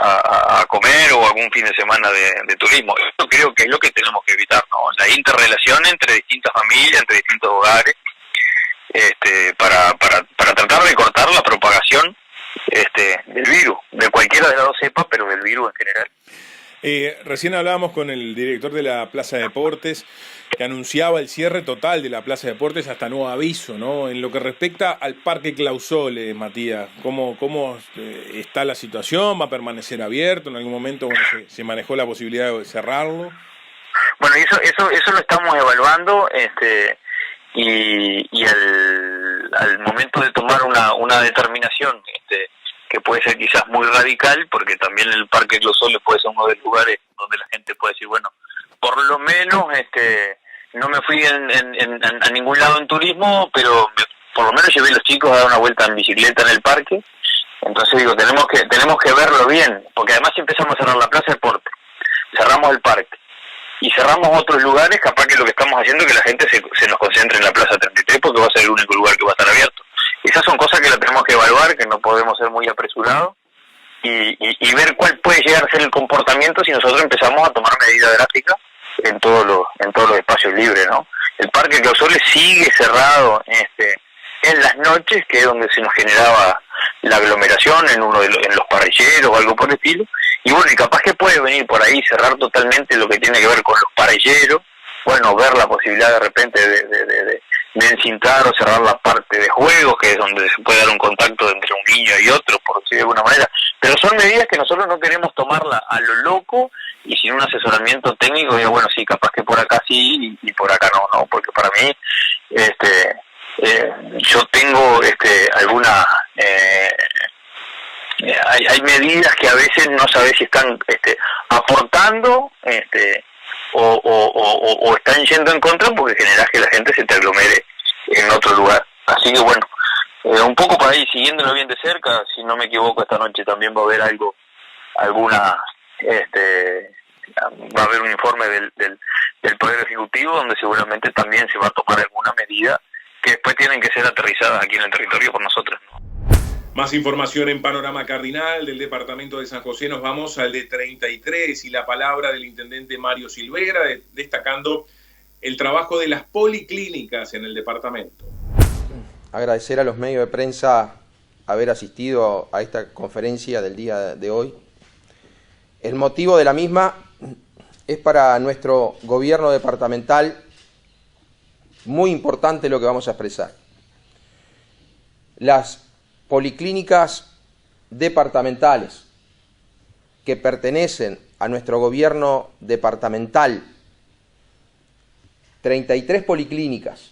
a comer, o algún fin de semana de turismo. Eso creo que es lo que tenemos que evitar, ¿no? La interrelación entre distintas familias, entre distintos hogares, para tratar de cortar la propagación del virus. de cualquiera de las dos cepas, pero del virus en general.
Recién hablábamos con el director de la Plaza de Deportes, que anunciaba el cierre total de la Plaza de Deportes hasta nuevo aviso, ¿no? En lo que respecta al Parque Clausole, Matías, ¿cómo está la situación? ¿Va a permanecer abierto? ¿En algún momento se manejó la posibilidad de cerrarlo?
Bueno, eso lo estamos evaluando, y al momento de tomar una determinación, que puede ser quizás muy radical, porque también el Parque Clausole puede ser uno de los lugares donde la gente puede decir, bueno, por lo menos no me fui a ningún lado en turismo, pero por lo menos llevé a los chicos a dar una vuelta en bicicleta en el parque. Entonces digo, tenemos que verlo bien, porque además si empezamos a cerrar la Plaza de Deportes, cerramos el parque y cerramos otros lugares, capaz que lo que estamos haciendo es que la gente se nos concentre en la Plaza 33, porque va a ser el único lugar que va a estar abierto. Esas son cosas que las tenemos que evaluar, que no podemos ser muy apresurados, y ver cuál puede llegar a ser el comportamiento si nosotros empezamos a tomar medidas drásticas en todos los espacios libres, ¿no? El Parque Clausole sigue cerrado en las noches, que es donde se nos generaba la aglomeración, en los parrilleros o algo por el estilo, y bueno, y capaz que puede venir por ahí cerrar totalmente lo que tiene que ver con los parrilleros, bueno, ver la posibilidad de repente de encintar o cerrar la parte de juegos, que es donde se puede dar un contacto entre un niño y otro, por decir de alguna manera. Pero son medidas que nosotros no queremos tomarla a lo loco y sin un asesoramiento técnico. Y bueno, sí, capaz que por acá sí y por acá no, porque para mí yo tengo alguna... hay medidas que a veces no sabes si están aportando o están yendo en contra, porque generas que la gente se te aglomere en otro lugar. Así que bueno, un poco para ahí, siguiéndolo bien de cerca, si no me equivoco, esta noche también va a haber va a haber un informe del Poder Ejecutivo, donde seguramente también se va a tomar alguna medida que después tienen que ser aterrizadas aquí en el territorio por nosotros, ¿no?
Más información en Panorama Cardinal del departamento de San José. Nos vamos al de 33 y la palabra del intendente Mario Silvera, destacando el trabajo de las policlínicas en el departamento.
Agradecer a los medios de prensa haber asistido a esta conferencia del día de hoy. El motivo de la misma es para nuestro gobierno departamental muy importante lo que vamos a expresar. Las policlínicas departamentales que pertenecen a nuestro gobierno departamental, 33 policlínicas,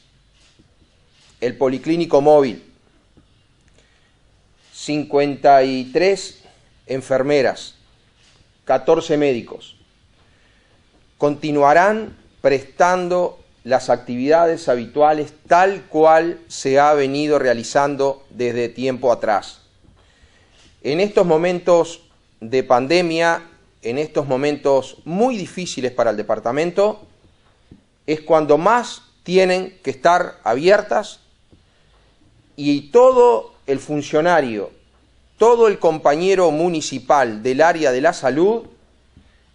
el policlínico móvil, 53 enfermeras, 14 médicos, continuarán prestando las actividades habituales tal cual se ha venido realizando desde tiempo atrás. En estos momentos de pandemia, en estos momentos muy difíciles para el departamento, es cuando más tienen que estar abiertas, y todo el funcionario, todo el compañero municipal del área de la salud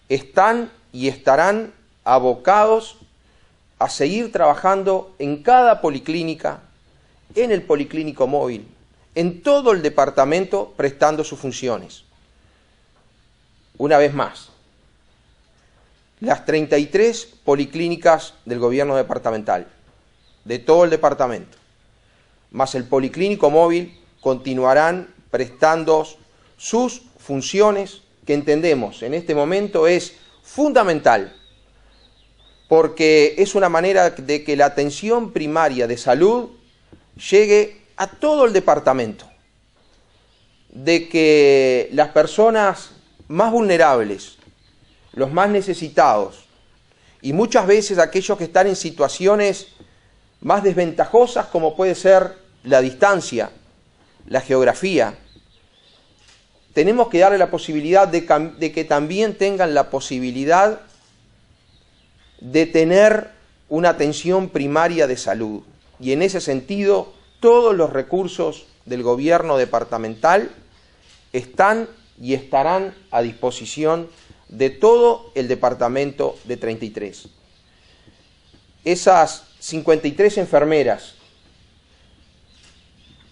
están y estarán abocados a seguir trabajando en cada policlínica, en el policlínico móvil, en todo el departamento prestando sus funciones. Una vez más, las 33 policlínicas del gobierno departamental, de todo el departamento, más el policlínico móvil, continuarán prestando sus funciones, que entendemos en este momento es fundamental, porque es una manera de que la atención primaria de salud llegue a todo el departamento, de que las personas más vulnerables, los más necesitados, y muchas veces aquellos que están en situaciones más desventajosas, como puede ser la distancia, la geografía, tenemos que darle la posibilidad de que también tengan la posibilidad de tener una atención primaria de salud. Y en ese sentido, todos los recursos del gobierno departamental están y estarán a disposición de todo el departamento de 33. Esas 53 enfermeras,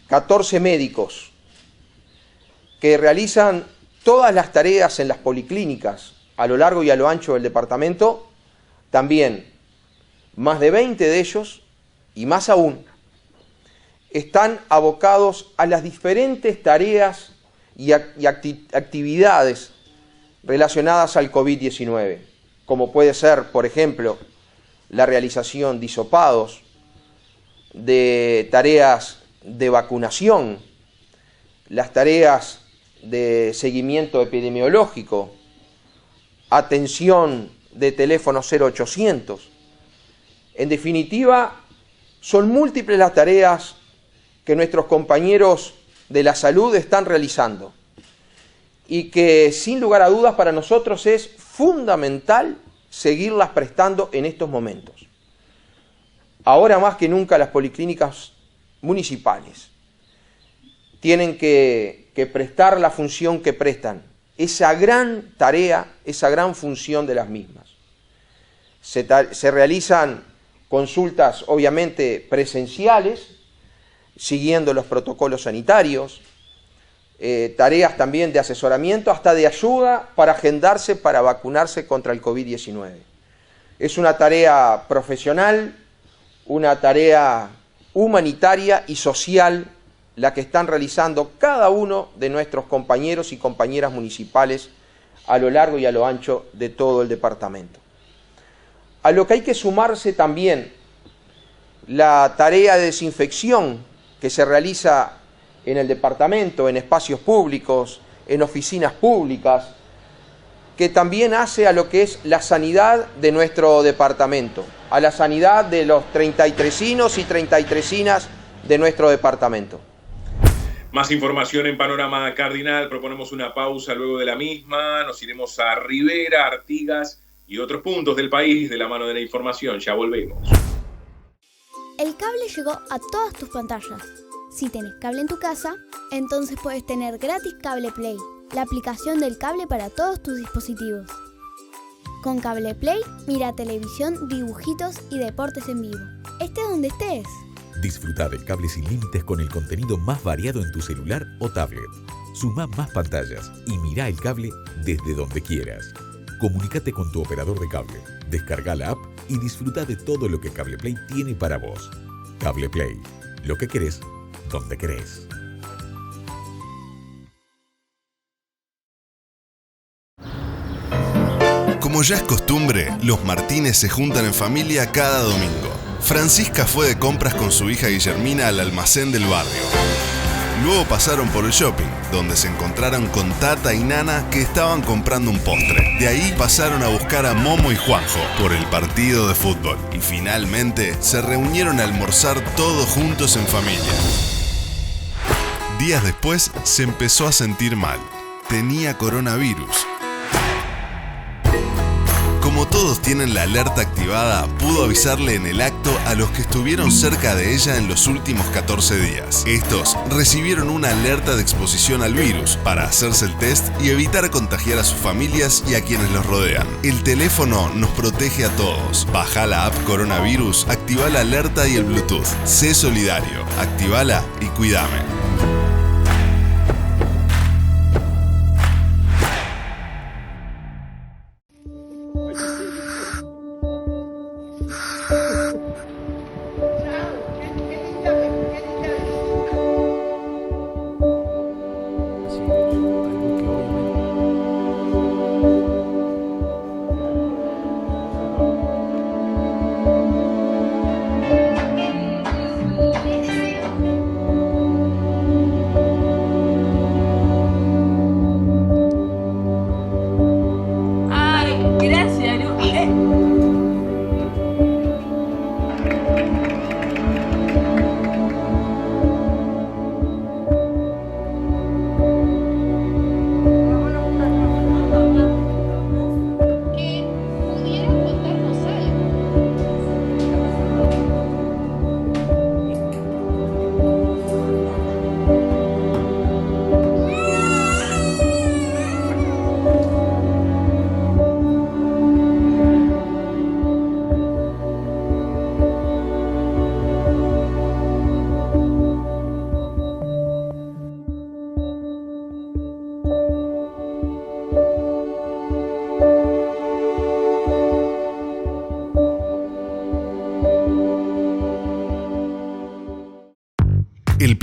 14 médicos que realizan todas las tareas en las policlínicas a lo largo y a lo ancho del departamento, también más de 20 de ellos, y más aún, están abocados a las diferentes tareas y actividades relacionadas al COVID-19, como puede ser, por ejemplo, la realización de hisopados, de tareas de vacunación, las tareas de seguimiento epidemiológico, atención de teléfono 0800. En definitiva, son múltiples las tareas que nuestros compañeros de la salud están realizando y que sin lugar a dudas para nosotros es fundamental seguirlas prestando en estos momentos. Ahora más que nunca las policlínicas municipales tienen que prestar la función que prestan, esa gran tarea, esa gran función de las mismas. Se realizan consultas obviamente presenciales, siguiendo los protocolos sanitarios, tareas también de asesoramiento, hasta de ayuda para agendarse para vacunarse contra el COVID-19. Es una tarea profesional, una tarea humanitaria y social la que están realizando cada uno de nuestros compañeros y compañeras municipales a lo largo y a lo ancho de todo el departamento. A lo que hay que sumarse también la tarea de desinfección que se realiza en el departamento, en espacios públicos, en oficinas públicas, que también hace a lo que es la sanidad de nuestro departamento, a la sanidad de los 33inos y 33inas de nuestro departamento.
Más información en Panorama Cardinal. Proponemos una pausa luego de la misma. Nos iremos a Rivera, Artigas y otros puntos del país de la mano de la información. Ya volvemos.
El cable llegó a todas tus pantallas. Si tenés cable en tu casa, entonces puedes tener gratis Cable Play, la aplicación del cable para todos tus dispositivos. Con Cable Play, mira televisión, dibujitos y deportes en vivo. Estés donde estés.
Disfruta del cable sin límites con el contenido más variado en tu celular o tablet. Suma más pantallas y mira el cable desde donde quieras. Comunícate con tu operador de cable, descarga la app y disfruta de todo lo que Cable Play tiene para vos. Cable Play, lo que querés, donde querés.
Como ya es costumbre, los Martínez se juntan en familia cada domingo. Francisca fue de compras con su hija Guillermina al almacén del barrio. Luego pasaron por el shopping, donde se encontraron con Tata y Nana que estaban comprando un postre. De ahí pasaron a buscar a Momo y Juanjo por el partido de fútbol. Y finalmente se reunieron a almorzar todos juntos en familia. Días después se empezó a sentir mal. Tenía coronavirus. Como todos tienen la alerta activada, pudo avisarle en el acto a los que estuvieron cerca de ella en los últimos 14 días. Estos recibieron una alerta de exposición al virus para hacerse el test y evitar contagiar a sus familias y a quienes los rodean. El teléfono nos protege a todos. Baja la app Coronavirus, activa la alerta y el Bluetooth. Sé solidario, activala y cuídame.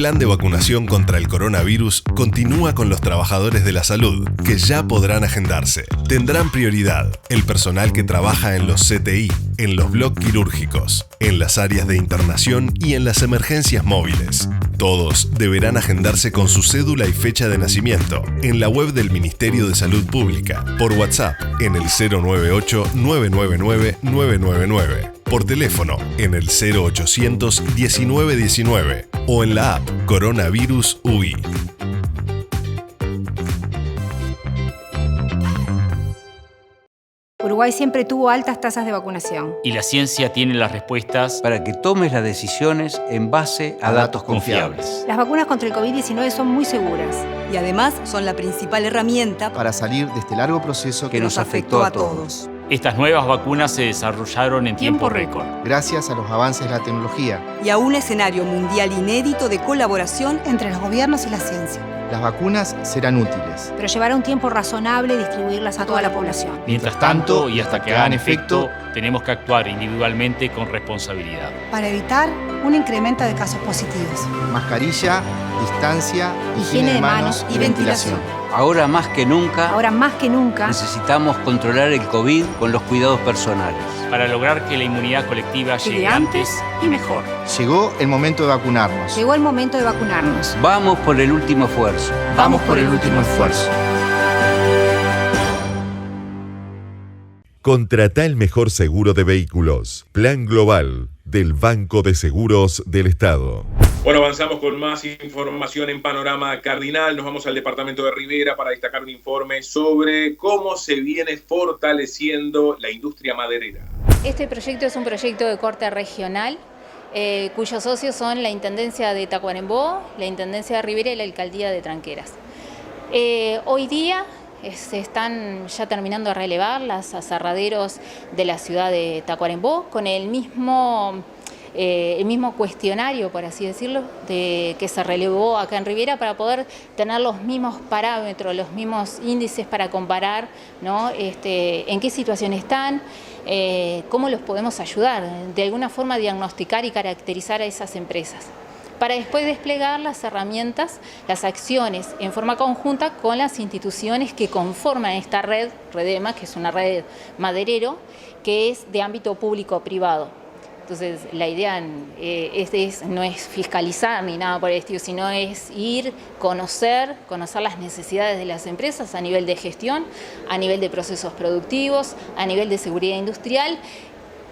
plan de vacunación contra el coronavirus continúa con los trabajadores de la salud, que ya podrán agendarse. Tendrán prioridad el personal que trabaja en los CTI, en los bloques quirúrgicos, en las áreas de internación y en las emergencias móviles. Todos deberán agendarse con su cédula y fecha de nacimiento en la web del Ministerio de Salud Pública, por WhatsApp en el 098-999-999, por teléfono en el 0800 1919 o en la app Coronavirus UI.
Uruguay siempre tuvo altas tasas de vacunación.
Y la ciencia tiene las respuestas
para que tomes las decisiones en base a datos confiables.
Las vacunas contra el COVID-19 son muy seguras.
Y además son la principal herramienta
para salir de este largo proceso que nos afectó a todos.
Estas nuevas vacunas se desarrollaron en tiempo récord.
Gracias a los avances de la tecnología.
Y a un escenario mundial inédito de colaboración entre los gobiernos y la ciencia.
Las vacunas serán útiles,
pero llevará un tiempo razonable distribuirlas a toda la población.
Mientras tanto, y hasta que hagan efecto, tenemos que actuar individualmente con responsabilidad.
Para evitar un incremento de casos positivos.
Mascarilla, distancia,
higiene de manos y ventilación.
Ahora más que nunca,
necesitamos
controlar el COVID con los cuidados personales.
Para lograr que la inmunidad colectiva llegue antes y mejor.
Llegó el momento de vacunarnos.
Llegó el momento de vacunarnos.
Vamos por el último esfuerzo.
Vamos por el último esfuerzo.
Contrata el mejor seguro de vehículos. Plan Global del Banco de Seguros del Estado.
Bueno, avanzamos con más información en Panorama Cardinal. Nos vamos al departamento de Rivera para destacar un informe sobre cómo se viene fortaleciendo la industria maderera.
Este proyecto es un proyecto de corte regional, cuyos socios son la Intendencia de Tacuarembó, la Intendencia de Rivera y la Alcaldía de Tranqueras. Hoy día se están ya terminando de relevar los aserraderos de la ciudad de Tacuarembó con el mismo cuestionario, por así decirlo, que se relevó acá en Rivera para poder tener los mismos parámetros, los mismos índices para comparar, ¿no? En qué situación están, cómo los podemos ayudar, de alguna forma diagnosticar y caracterizar a esas empresas, para después desplegar las herramientas, las acciones en forma conjunta con las instituciones que conforman esta red, REDEMA, que es una red maderero, que es de ámbito público-privado. Entonces, la idea no es fiscalizar ni nada por el estilo, sino es ir, conocer las necesidades de las empresas a nivel de gestión, a nivel de procesos productivos, a nivel de seguridad industrial,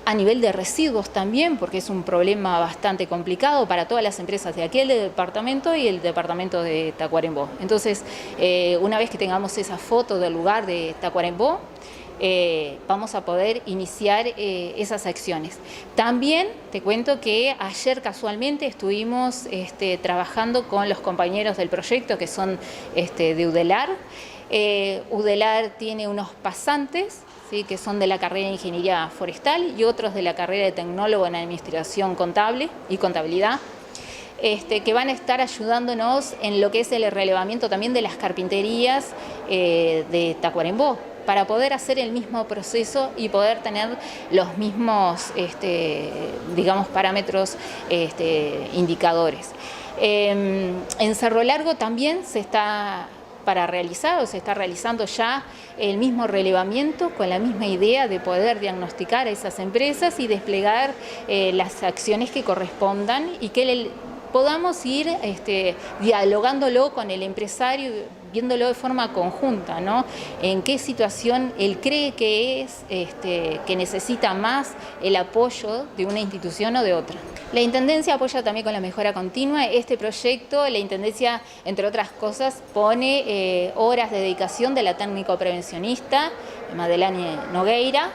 a nivel de residuos también, porque es un problema bastante complicado para todas las empresas de aquí, el departamento y el departamento de Tacuarembó. Entonces, una vez que tengamos esa foto del lugar de Tacuarembó, vamos a poder iniciar esas acciones. También te cuento que ayer casualmente estuvimos trabajando con los compañeros del proyecto que son de UDELAR. UDELAR tiene unos pasantes, ¿sí?, que son de la carrera de Ingeniería Forestal y otros de la carrera de Tecnólogo en Administración Contable y Contabilidad, que van a estar ayudándonos en lo que es el relevamiento también de las carpinterías de Tacuarembó, para poder hacer el mismo proceso y poder tener los mismos, digamos, parámetros, indicadores. En Cerro Largo también se está realizando ya el mismo relevamiento con la misma idea de poder diagnosticar a esas empresas y desplegar las acciones que correspondan y que podamos ir dialogándolo con el empresario, viéndolo de forma conjunta, ¿no? En qué situación él cree que es, que necesita más el apoyo de una institución o de otra. La Intendencia apoya también con la mejora continua. Este proyecto, la Intendencia, entre otras cosas, pone horas de dedicación de la técnico prevencionista, Madelani Nogueira,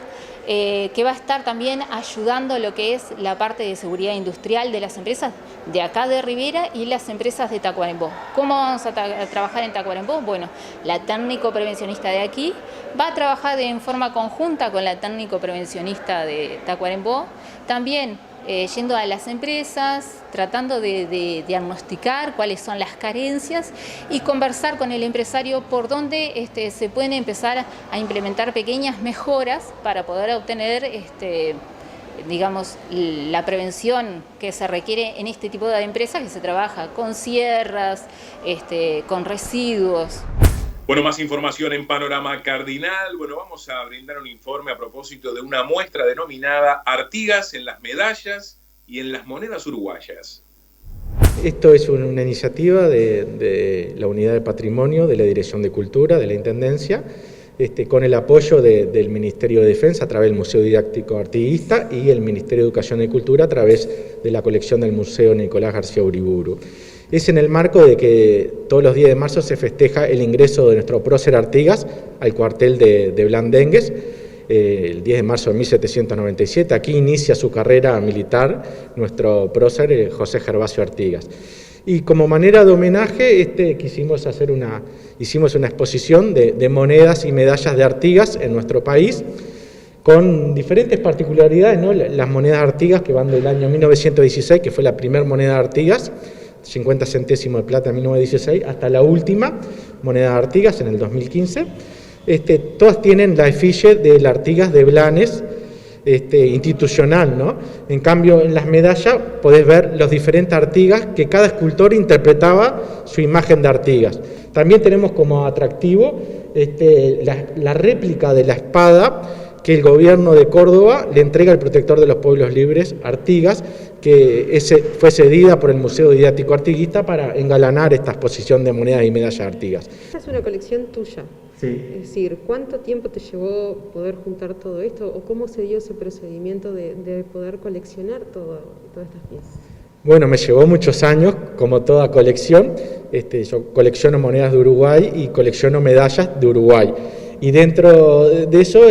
que va a estar también ayudando lo que es la parte de seguridad industrial de las empresas de acá de Rivera y las empresas de Tacuarembó. ¿Cómo vamos a trabajar en Tacuarembó? Bueno, la técnico prevencionista de aquí va a trabajar en forma conjunta con la técnico prevencionista de Tacuarembó, también yendo a las empresas, tratando de diagnosticar cuáles son las carencias y conversar con el empresario por dónde se pueden empezar a implementar pequeñas mejoras para poder obtener digamos, la prevención que se requiere en este tipo de empresas, que se trabaja con sierras, con residuos.
Bueno, más información en Panorama Cardinal. Bueno, vamos a brindar un informe a propósito de una muestra denominada Artigas en las medallas y en las monedas uruguayas.
Esto es una iniciativa de la Unidad de Patrimonio, de la Dirección de Cultura, de la Intendencia, con el apoyo del Ministerio de Defensa a través del Museo Didáctico Artiguista y el Ministerio de Educación y Cultura a través de la colección del Museo Nicolás García Uriburu. Es en el marco de que todos los días de marzo se festeja el ingreso de nuestro prócer Artigas al cuartel de Blandengues, el 10 de marzo de 1797. Aquí inicia su carrera militar nuestro prócer José Gervasio Artigas. Y como manera de homenaje quisimos hacer hicimos una exposición de monedas y medallas de Artigas en nuestro país, con diferentes particularidades, ¿no? Las monedas Artigas que van del año 1916, que fue la primera moneda de Artigas, 50 centésimos de plata en 1916, hasta la última moneda de Artigas en el 2015. Todas tienen la efigie del Artigas de Blanes, institucional, ¿no? En cambio, en las medallas podés ver los diferentes Artigas que cada escultor interpretaba su imagen de Artigas. También tenemos como atractivo la réplica de la espada que el gobierno de Córdoba le entrega al protector de los pueblos libres, Artigas, que fue cedida por el Museo Didáctico Artiguista para engalanar esta exposición de monedas y medallas de Artigas.
Esta es una colección tuya. Sí. Es decir, ¿cuánto tiempo te llevó poder juntar todo esto? ¿O cómo se dio ese procedimiento de poder coleccionar todas estas piezas?
Bueno, me llevó muchos años, como toda colección. Yo colecciono monedas de Uruguay y colecciono medallas de Uruguay. Y dentro de eso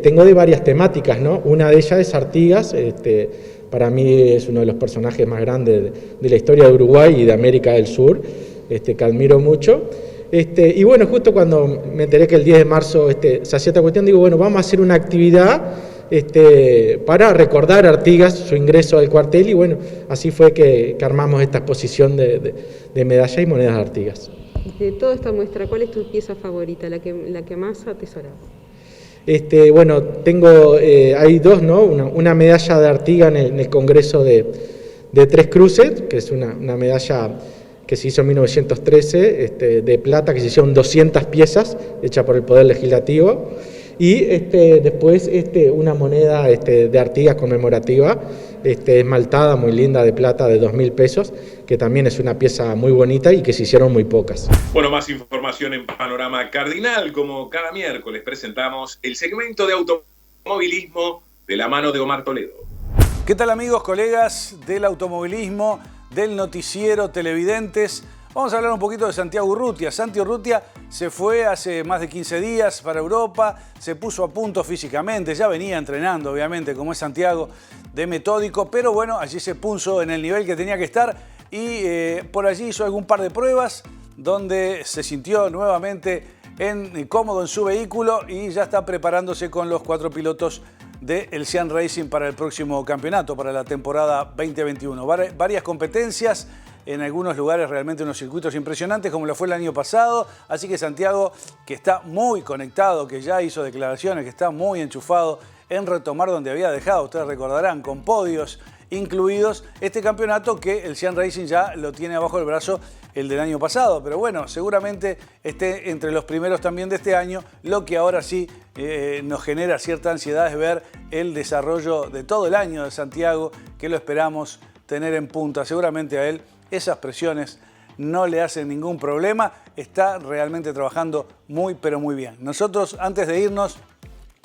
tengo de varias temáticas, ¿no? Una de ellas es Artigas, para mí es uno de los personajes más grandes de la historia de Uruguay y de América del Sur, que admiro mucho. Y bueno, justo cuando me enteré que el 10 de marzo se hacía esta cuestión, digo, bueno, vamos a hacer una actividad para recordar a Artigas, su ingreso al cuartel, y bueno, así fue que armamos esta exposición de medallas y monedas de Artigas.
De toda esta muestra, ¿cuál es tu pieza favorita, la que más atesoras?
Bueno, hay dos, ¿no? Una medalla de Artigas en el Congreso de Tres Cruces, que es una medalla que se hizo en 1913, de plata, que se hicieron 200 piezas, hecha por el Poder Legislativo, y después una moneda de Artigas conmemorativa, esmaltada, muy linda, de plata, de 2.000 pesos, que también es una pieza muy bonita y que se hicieron muy pocas.
Bueno, más información en Panorama Cardinal. Como cada miércoles presentamos el segmento de automovilismo de la mano de Omar Toledo.
¿Qué tal, amigos, colegas del automovilismo, del noticiero, televidentes? Vamos a hablar un poquito de Santiago Urrutia. Santi Urrutia se fue hace más de 15 días para Europa, se puso a punto físicamente, ya venía entrenando, obviamente, como es Santiago, de metódico, pero bueno, allí se puso en el nivel que tenía que estar y por allí hizo algún par de pruebas donde se sintió nuevamente cómodo en su vehículo y ya está preparándose con los 4 pilotos del Cian Racing para el próximo campeonato, para la temporada 2021. Varias competencias, en algunos lugares realmente unos circuitos impresionantes como lo fue el año pasado, así que Santiago, que está muy conectado, que ya hizo declaraciones, que está muy enchufado en retomar donde había dejado, ustedes recordarán, con podios incluidos, este campeonato que el Cian Racing ya lo tiene abajo del brazo el del año pasado, pero bueno, seguramente esté entre los primeros también de este año. Lo que ahora sí nos genera cierta ansiedad es ver el desarrollo de todo el año de Santiago, que lo esperamos tener en punta. Seguramente a él esas presiones no le hacen ningún problema, está realmente trabajando muy pero muy bien. Nosotros, antes de irnos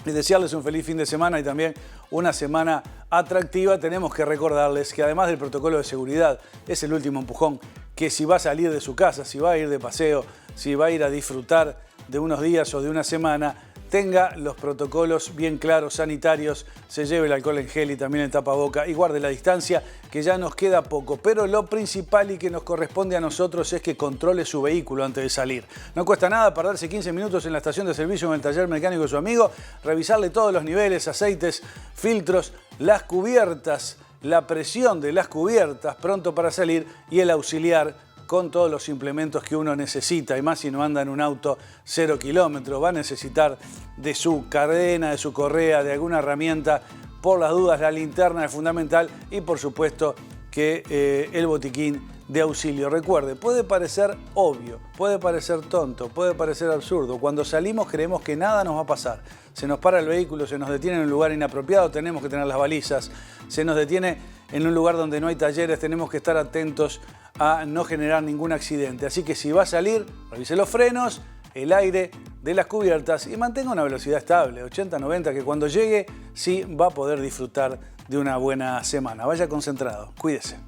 y desearles un feliz fin de semana y también una semana atractiva, tenemos que recordarles que además del protocolo de seguridad, es el último empujón, que si va a salir de su casa, si va a ir de paseo, si va a ir a disfrutar de unos días o de una semana, tenga los protocolos bien claros, sanitarios, se lleve el alcohol en gel y también el tapaboca y guarde la distancia, que ya nos queda poco. Pero lo principal y que nos corresponde a nosotros es que controle su vehículo antes de salir. No cuesta nada perderse 15 minutos en la estación de servicio en el taller mecánico de su amigo, revisarle todos los niveles, aceites, filtros, las cubiertas, la presión de las cubiertas pronto para salir y el auxiliar con todos los implementos que uno necesita, y más si no anda en un auto 0 kilómetros, va a necesitar de su cadena, de su correa, de alguna herramienta por las dudas, la linterna es fundamental y por supuesto que el botiquín de auxilio. Recuerde, puede parecer obvio, puede parecer tonto, puede parecer absurdo. Cuando salimos creemos que nada nos va a pasar. Se nos para el vehículo, se nos detiene en un lugar inapropiado, tenemos que tener las balizas. Se nos detiene en un lugar donde no hay talleres, tenemos que estar atentos a no generar ningún accidente. Así que si va a salir, revise los frenos, el aire de las cubiertas y mantenga una velocidad estable, 80-90, que cuando llegue sí va a poder disfrutar de una buena semana. Vaya concentrado, cuídese.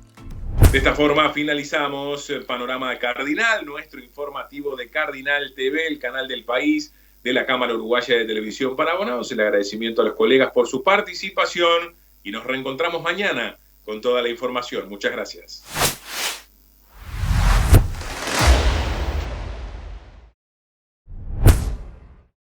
De esta forma finalizamos el Panorama de Cardinal, nuestro informativo de Cardinal TV, el canal del país de la Cámara Uruguaya de Televisión para Abonados. El agradecimiento a los colegas por su participación y nos reencontramos mañana con toda la información. Muchas gracias.